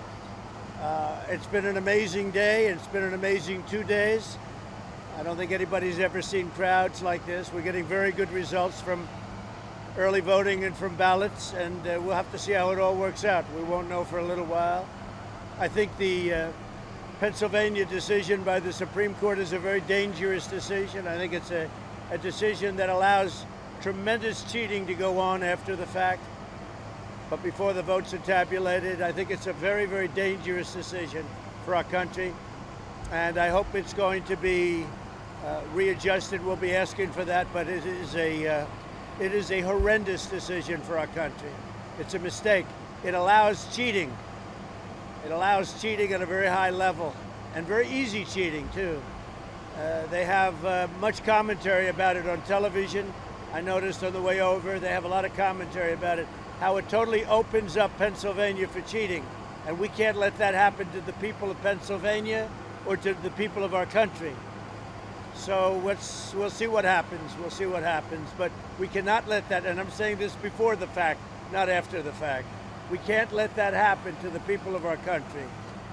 It's been an amazing day. It's been an amazing 2 days. I don't think anybody's ever seen crowds like this. We're getting very good results from early voting and from ballots, and we'll have to see how it all works out. We won't know for a little while. I think the Pennsylvania decision by the Supreme Court is a very dangerous decision. I think it's a decision that allows tremendous cheating to go on after the fact, but before the votes are tabulated. I think it's a very, very dangerous decision for our country, and I hope it's going to be readjusted. We'll be asking for that, but it is a horrendous decision for our country. It's a mistake. It allows cheating. It allows cheating at a very high level, and very easy cheating too. They have much commentary about it on television. I noticed on the way over, they have a lot of commentary about it, how it totally opens up Pennsylvania for cheating. And we can't let that happen to the people of Pennsylvania or to the people of our country. So we'll see what happens. We'll see what happens. But we cannot let that, and I'm saying this before the fact, not after the fact. We can't let that happen to the people of our country.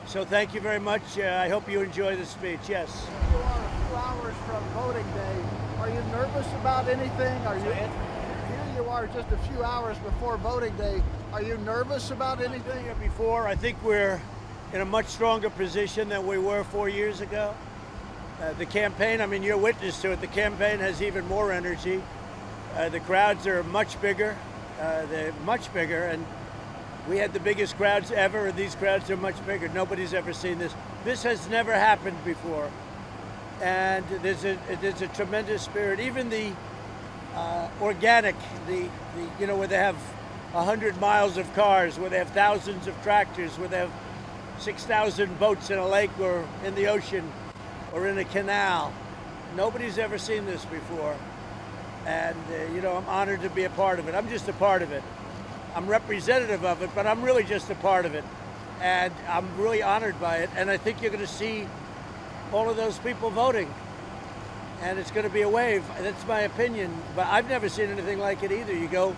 So thank you very much. I hope you enjoy the speech. Yes. You are a few hours from voting day. Are you nervous about anything? Here you are just a few hours before voting day. Are you nervous about anything? Before, I think we're in a much stronger position than we were 4 years ago. The campaign, I mean, you're witness to it. The campaign has even more energy. The crowds are much bigger. They're much bigger, and we had the biggest crowds ever, and these crowds are much bigger. Nobody's ever seen this. This has never happened before. And there's a tremendous spirit. Even the organic, you know, where they have 100 miles of cars, where they have thousands of tractors, where they have 6,000 boats in a lake or in the ocean or in a canal. Nobody's ever seen this before. And, you know, I'm honored to be a part of it. I'm just a part of it. I'm representative of it, but I'm really just a part of it. And I'm really honored by it. And I think you're going to see all of those people voting. And it's going to be a wave. That's my opinion. But I've never seen anything like it either. You go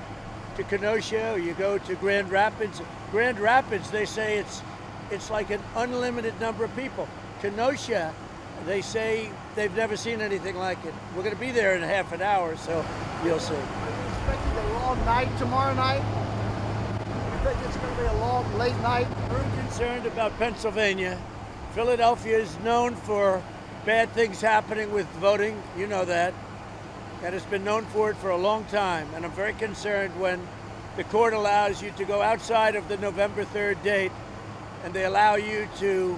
to Kenosha, or you go to Grand Rapids. Grand Rapids, they say it's like an unlimited number of people. Kenosha, they say they've never seen anything like it. We're going to be there in half an hour, so you'll see. Are you expecting a long night tomorrow night? You think it's going to be a long, late night? Very concerned about Pennsylvania. Philadelphia is known for bad things happening with voting. You know that. And it's been known for it for a long time. And I'm very concerned when the court allows you to go outside of the November 3rd date, and they allow you to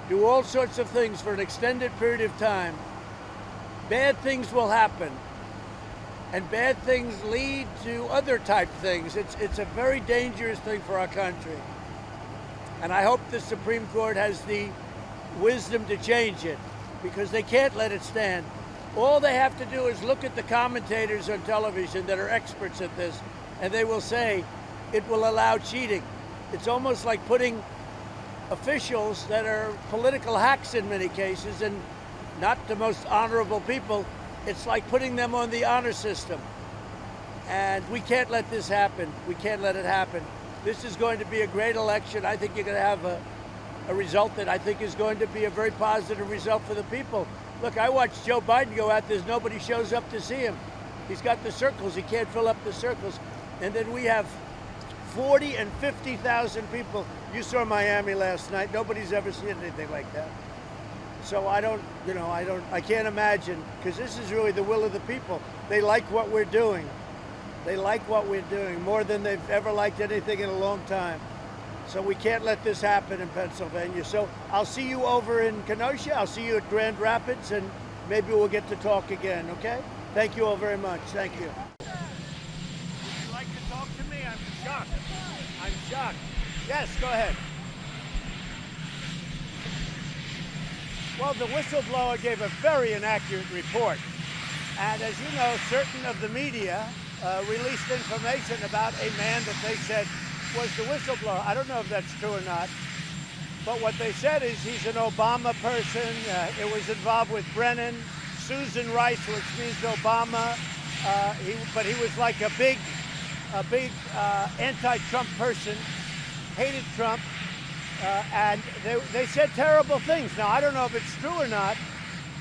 do all sorts of things for an extended period of time. Bad things will happen. And bad things lead to other type things. It's a very dangerous thing for our country. And I hope the Supreme Court has the wisdom to change it, because they can't let it stand. All they have to do is look at the commentators on television that are experts at this, and they will say it will allow cheating. It's almost like putting officials that are political hacks in many cases, and not the most honorable people. It's like putting them on the honor system. And we can't let this happen. We can't let it happen. This is going to be a great election. I think you're going to have a result that I think is going to be a very positive result for the people. Look, I watched Joe Biden go out. There's nobody shows up to see him. He's got the circles. He can't fill up the circles. And then we have 40 and 50,000 people. You saw Miami last night. Nobody's ever seen anything like that. So I can't imagine, because this is really the will of the people. They like what we're doing. They like what we're doing more than they've ever liked anything in a long time. So we can't let this happen in Pennsylvania. So I'll see you over in Kenosha. I'll see you at Grand Rapids, and maybe we'll get to talk again, okay? Thank you all very much. Thank you. Would you like to talk to me? I'm shocked. I'm shocked. Yes, go ahead. Well, the whistleblower gave a very inaccurate report. And as you know, certain of the media released information about a man that they said was the whistleblower. I don't know if that's true or not. But what they said is he's an Obama person. It was involved with Brennan, Susan Rice, which means Obama. But he was like a big anti-Trump person, hated Trump. And they said terrible things. Now, I don't know if it's true or not,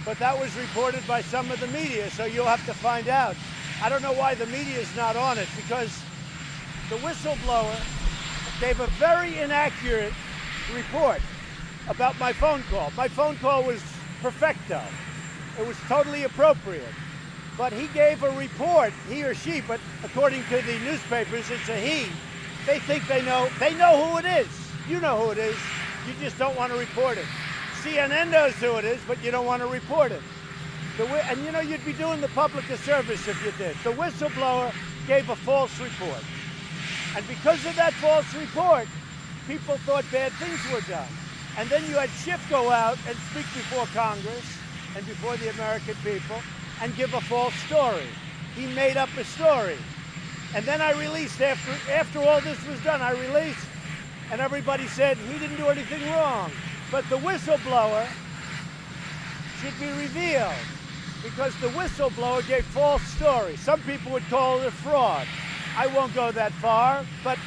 but that was reported by some of the media, so you'll have to find out. I don't know why the media is not on it, because the whistleblower gave a very inaccurate report about my phone call. My phone call was perfecto. It was totally appropriate. But he gave a report, he or she, but according to the newspapers, it's a he. They think they know who it is. You know who it is. You just don't want to report it. CNN knows who it is, but you don't want to report it. And you know, you'd be doing the public a service if you did. The whistleblower gave a false report. And because of that false report, people thought bad things were done. And then you had Schiff go out and speak before Congress and before the American people and give a false story. He made up a story. And then I released, after all this was done, I released, and everybody said he didn't do anything wrong. But the whistleblower should be revealed, because the whistleblower gave false stories. Some people would call it a fraud. I won't go that far, but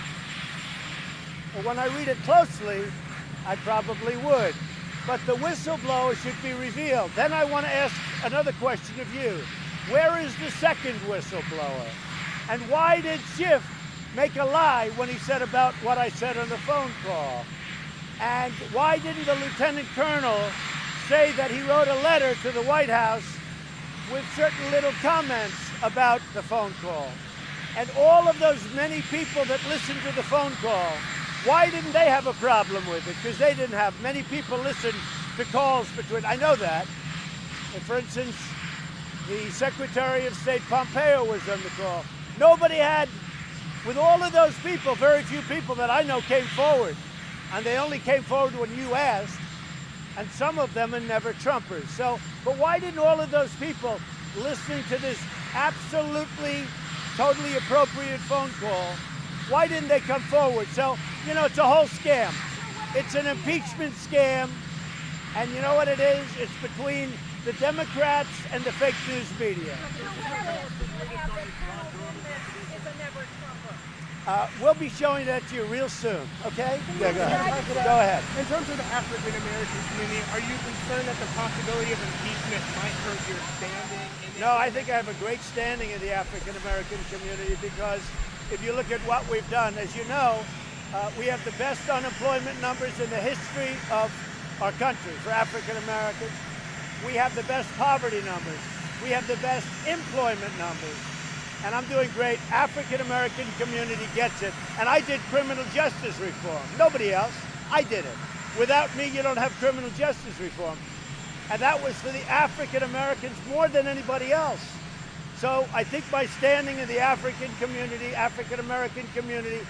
when I read it closely, I probably would. But the whistleblower should be revealed. Then I want to ask another question of you. Where is the second whistleblower? And why did Schiff make a lie when he said about what I said on the phone call? And why didn't the lieutenant colonel say that he wrote a letter to the White House with certain little comments about the phone call? And all of those many people that listened to the phone call, why didn't they have a problem with it? Because they didn't have. Many people listened to calls between, I know that. And for instance, the Secretary of State Pompeo was on the call. Nobody had, with all of those people, very few people that I know came forward. And they only came forward when you asked. And some of them are never Trumpers. So, but why didn't all of those people listening to this absolutely, totally appropriate phone call, why didn't they come forward? So, you know, it's a whole scam. It's an impeachment scam. And you know what it is? It's between the Democrats and the fake news media. We'll be showing that to you real soon, okay? Yeah, go ahead. Go ahead. In terms of the African American community, are you concerned that the possibility of impeachment might hurt your standing? No, I think I have a great standing in the African American community, because if you look at what we've done, as you know, we have the best unemployment numbers in the history of our country for African Americans. We have the best poverty numbers. We have the best employment numbers. And I'm doing great. African American community gets it. And I did criminal justice reform. Nobody else. I did it. Without me, you don't have criminal justice reform. And that was for the African Americans more than anybody else. So I think my standing in the African community, African American community,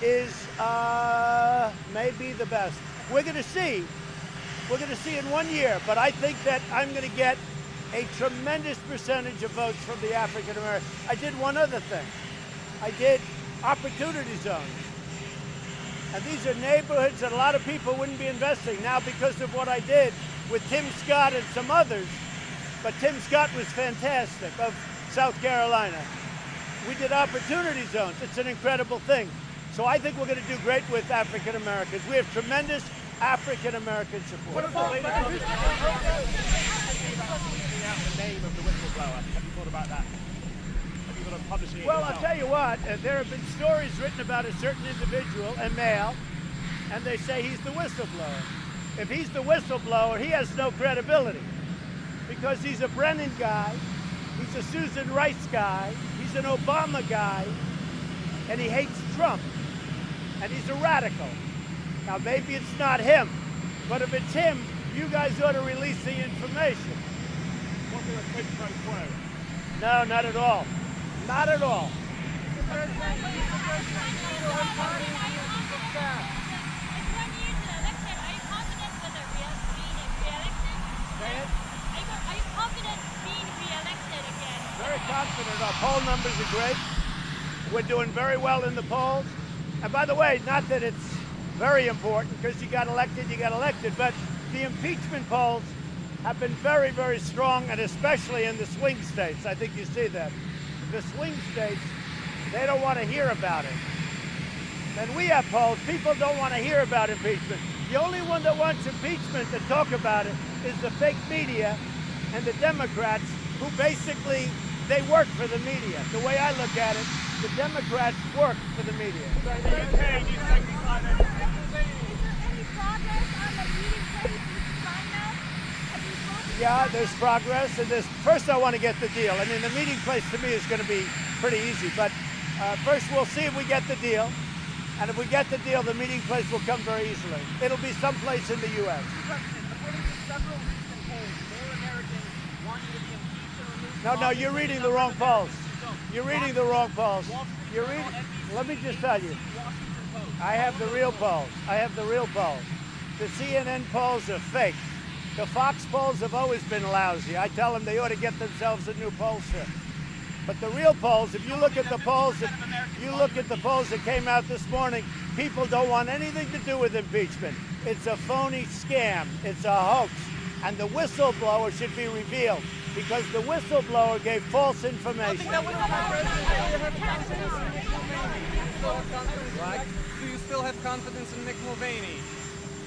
is maybe the best. We're going to see. We're going to see in 1 year. But I think that I'm going to get a tremendous percentage of votes from the African American. I did one other thing. I did opportunity zones. And these are neighborhoods that a lot of people wouldn't be investing now because of what I did with Tim Scott and some others. But Tim Scott was fantastic, of South Carolina. We did opportunity zones. It's an incredible thing. So I think we're going to do great with African Americans. We have tremendous African American support. What about the name of the whistleblower? Have you thought about that? Have you thought of publishing it Well, yourself? I'll tell you what, there have been stories written about a certain individual, a male, and they say he's the whistleblower. If he's the whistleblower, he has no credibility, because he's a Brennan guy, he's a Susan Rice guy, he's an Obama guy, and he hates Trump, and he's a radical. Now, maybe it's not him, but if it's him, you guys ought to release the information. No, not at all. Not at all. Are you confident being re-elected again? Very confident. Our poll numbers are great. We're doing very well in the polls. And by the way, not that it's very important because you got elected, but the impeachment polls have been very, very strong, and especially in the swing states. I think you see that. The swing states, they don't want to hear about it. And we have polls, people don't want to hear about impeachment. The only one that wants impeachment to talk about it is the fake media and the Democrats, who basically, they work for the media. The way I look at it, the Democrats work for the media. Is there any progress on the meeting place with China? Have you spoken? Yeah, there's progress, and first I want to get the deal. I mean, the meeting place to me is going to be pretty easy, but first we'll see if we get the deal. And if we get the deal, the meeting place will come very easily. It'll be someplace in the U.S. According to several recent polls, more Americans want you to be impeached and removed. No, you're reading the wrong polls. You're reading the wrong polls. You're reading. Let me just tell you. I have the real polls. The CNN polls are fake. The Fox polls have always been lousy. I tell them they ought to get themselves a new pollster. But the real polls, if you look at the polls, that came out this morning, people don't want anything to do with impeachment. It's a phony scam. It's a hoax. And the whistleblower should be revealed because the whistleblower gave false information. Do you still have confidence in Mick Mulvaney?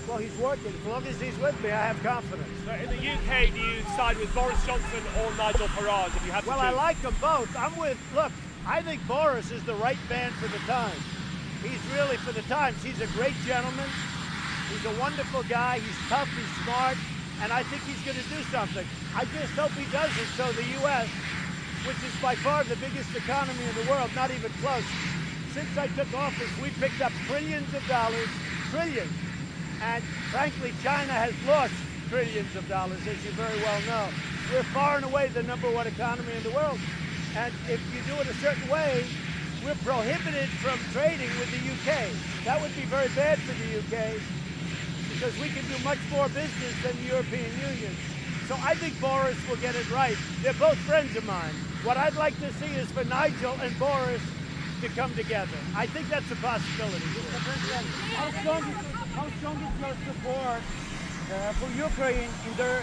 Well, he's working. As long as he's with me, I have confidence. So in the UK, do you side with Boris Johnson or Nigel Farage if you had to Well, choose? I like them both. Look, I think Boris is the right man for the times. He's really for the times. He's a great gentleman. He's a wonderful guy. He's tough, he's smart, and I think he's going to do something. I just hope he does it so the U.S., which is by far the biggest economy in the world, not even close. Since I took office, we picked up trillions of dollars, trillions. And frankly, China has lost trillions of dollars, as you very well know. We're far and away the #1 economy in the world. And if you do it a certain way, we're prohibited from trading with the UK. That would be very bad for the UK because we can do much more business than the European Union. So I think Boris will get it right. They're both friends of mine. What I'd like to see is for Nigel and Boris to come together. I think that's a possibility. How strong is your support for Ukraine in their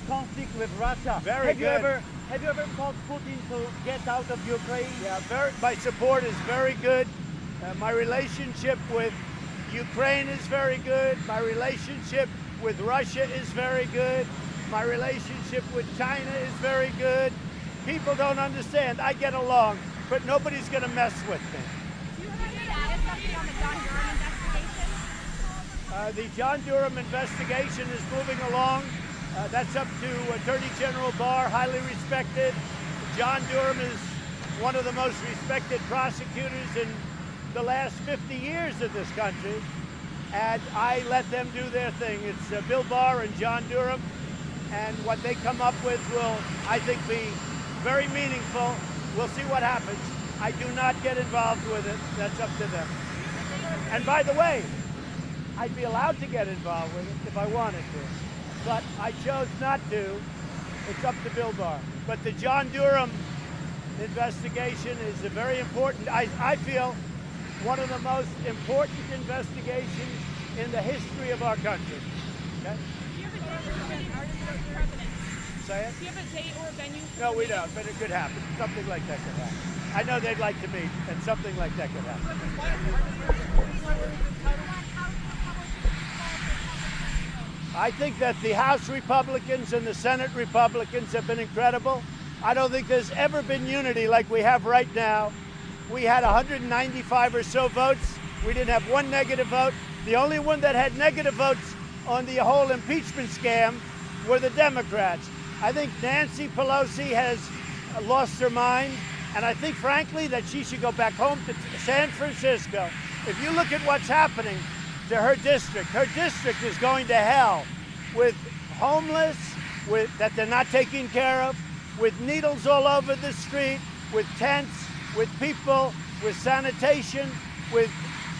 conflict with Russia? Very good. Have you ever called Putin to get out of Ukraine? Yeah, my support is very good. My relationship with Ukraine is very good. My relationship with Russia is very good. My relationship with China is very good. People don't understand. I get along, but nobody's going to mess with me. Do you have any status update on the John Durham investigation? The John Durham investigation is moving along. That's up to Attorney General Barr, highly respected. John Durham is one of the most respected prosecutors in the last 50 years of this country. And I let them do their thing. It's Bill Barr and John Durham. And what they come up with will, I think, be very meaningful. We'll see what happens. I do not get involved with it. That's up to them. And by the way, I'd be allowed to get involved with it if I wanted to. But I chose not to. It's up to Bill Barr. But the John Durham investigation is a very important, I feel, one of the most important investigations in the history of our country. Okay? Do you have a date or venue for the president? Say it? Do you have a date or venue? No, we don't, but it could happen. Something like that could happen. I know they'd like to meet, and something like that could happen. I think that the House Republicans and the Senate Republicans have been incredible. I don't think there's ever been unity like we have right now. We had 195 or so votes. We didn't have one negative vote. The only one that had negative votes on the whole impeachment scam were the Democrats. I think Nancy Pelosi has lost her mind, and I think, frankly, that she should go back home to San Francisco. If you look at what's happening to her district is going to hell with homeless, that they're not taking care of, with needles all over the street, with tents, with people, with sanitation, with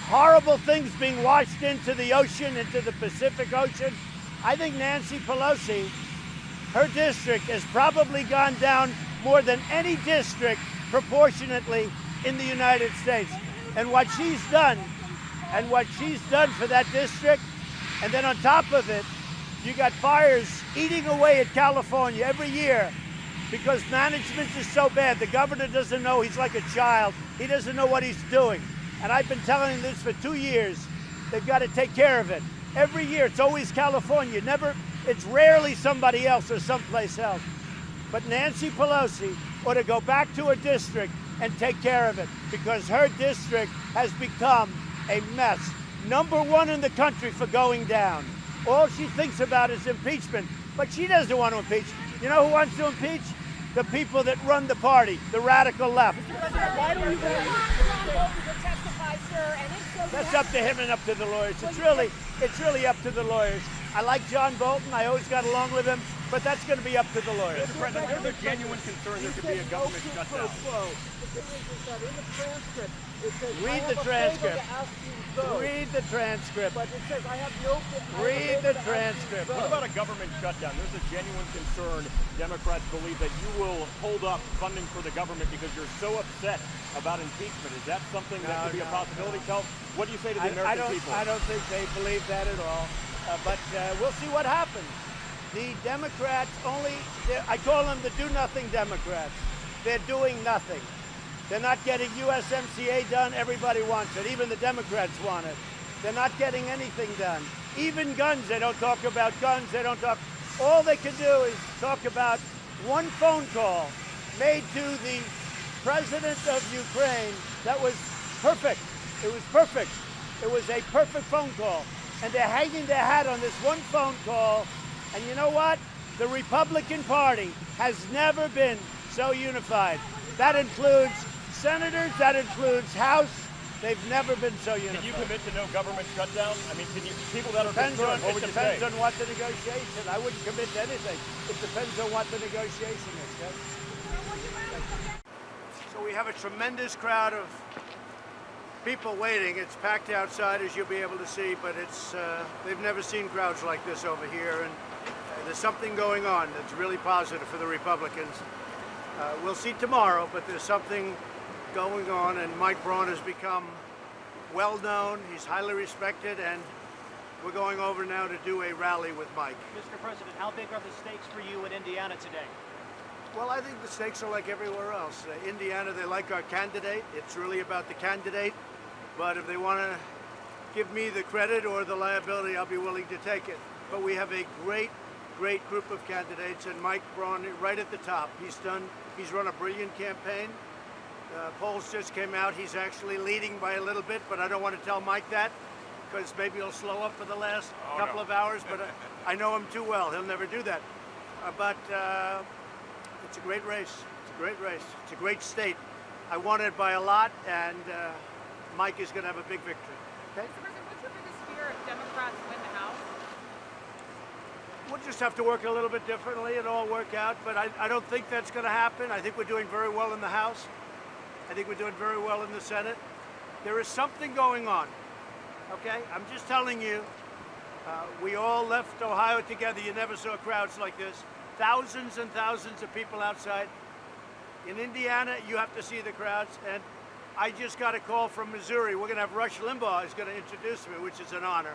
horrible things being washed into the ocean, into the Pacific Ocean. I think Nancy Pelosi her district has probably gone down more than any district proportionately in the United States. And what she's done for that district, and then on top of it, you got fires eating away at California every year because management is so bad. The governor doesn't know. He's like a child. He doesn't know what he's doing. And I've been telling this for 2 years. They've got to take care of it. Every year, it's always California. It's rarely somebody else or someplace else. But Nancy Pelosi ought to go back to her district and take care of it because her district has become a mess. #1 in the country for going down. All she thinks about is impeachment, but she doesn't want to impeach. You know who wants to impeach? The people that run the party, the radical left. Why don't you testify, sir? And that's up to him and up to the lawyers. It's really up to the lawyers. I like John Bolton. I always got along with him, but that's going to be up to the lawyers. Mr. President, there's a genuine concern there could be a government shutdown. Read the transcript. Read the transcript. But it says I have no. Read the transcript. What about a government shutdown? There's a genuine concern. Democrats believe that you will hold up funding for the government because you're so upset about impeachment. Is that something that could be a possibility? What do you say to the American people? I don't think they believe that at all. But we'll see what happens. The Democrats I call them the do-nothing Democrats. They're doing nothing. They're not getting USMCA done. Everybody wants it. Even the Democrats want it. They're not getting anything done. Even guns, they don't talk about guns. All they can do is talk about one phone call made to the president of Ukraine that was perfect. It was perfect. It was a perfect phone call. And they're hanging their hat on this one phone call. And you know what? The Republican Party has never been so unified. That includes senators, that includes House. They've never been so unified. Can you commit to no government shutdown? I mean, people that are concerned, what would you say? It depends on what the negotiation. I wouldn't commit to anything. It depends on what the negotiation is. Okay? So we have a tremendous crowd of people waiting. It's packed outside, as you'll be able to see, but they've never seen crowds like this over here, and there's something going on that's really positive for the Republicans. We'll see tomorrow, but there's something going on, and Mike Braun has become well known. He's highly respected, and we're going over now to do a rally with Mike. Mr. President, how big are the stakes for you in Indiana today? Well, I think the stakes are like everywhere else. Indiana, they like our candidate. It's really about the candidate. But if they want to give me the credit or the liability, I'll be willing to take it. But we have a great group of candidates, and Mike Braun right at the top. He's run a brilliant campaign. Polls just came out. He's actually leading by a little bit, but I don't want to tell Mike that because maybe he'll slow up for the last couple of hours, but I know him too well. He'll never do that. But it's a great race. It's a great race. It's a great state. I won it by a lot, and Mike is going to have a big victory. Okay? Mr. President, what's your biggest fear if Democrats win the House? We'll just have to work a little bit differently and all work out, but I don't think that's going to happen. I think we're doing very well in the House. I think we're doing very well in the Senate. There is something going on, okay? I'm just telling you, we all left Ohio together. You never saw crowds like this. Thousands and thousands of people outside. In Indiana, you have to see the crowds, and I just got a call from Missouri. We're going to have Rush Limbaugh is going to introduce me, which is an honor.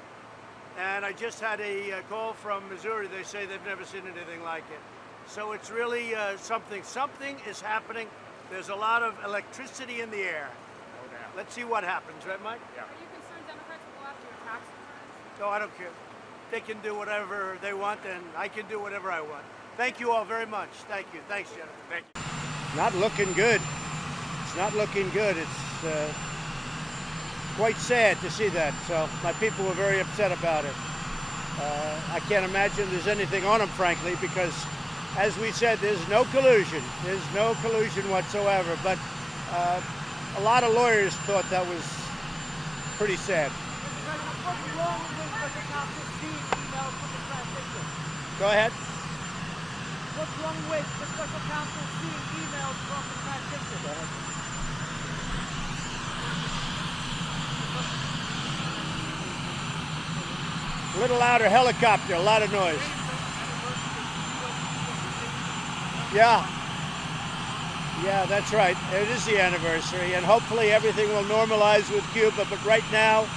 And I just had a call from Missouri. They say they've never seen anything like it. So it's really something. Something is happening. There's a lot of electricity in the air. No doubt. Let's see what happens, right, Mike? Yeah. Are you concerned Democrats will go after your tax returns? No, I don't care. They can do whatever they want, and I can do whatever I want. Thank you all very much. Thank you. Thanks, Jennifer. Thank you. Not looking good. It's not looking good. It's quite sad to see that. So my people were very upset about it. I can't imagine there's anything on them, frankly, because as we said, there's no collusion. There's no collusion whatsoever. But a lot of lawyers thought that was pretty sad. What's wrong with Special Counsel seeing emails from the transition? Go ahead. What's wrong with the Special Counsel seeing emails from the transition? Go ahead. A little louder, helicopter, a lot of noise. Yeah. Yeah, that's right. It is the anniversary, and hopefully everything will normalize with Cuba. But right now,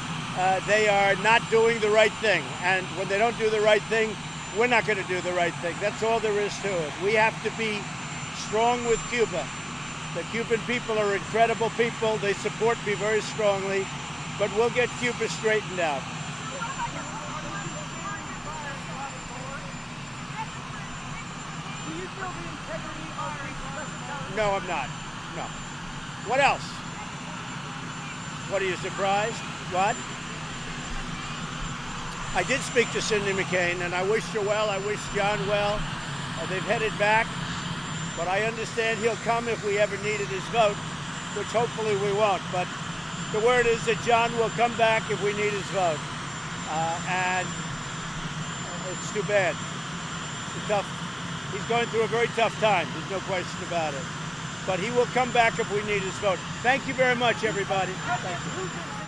they are not doing the right thing. And when they don't do the right thing, we're not going to do the right thing. That's all there is to it. We have to be strong with Cuba. The Cuban people are incredible people. They support me very strongly. But we'll get Cuba straightened out. Do you feel the integrity of the president? No, I'm not. No. What else? What, are you surprised? What? I did speak to Cindy McCain, and I wish her well. I wish John well. They've headed back, but I understand he'll come if we ever needed his vote, which hopefully we won't. But the word is that John will come back if we need his vote. And it's too bad. It's tough. He's going through a very tough time. There's no question about it. But he will come back if we need his vote. Thank you very much, everybody. Thank you.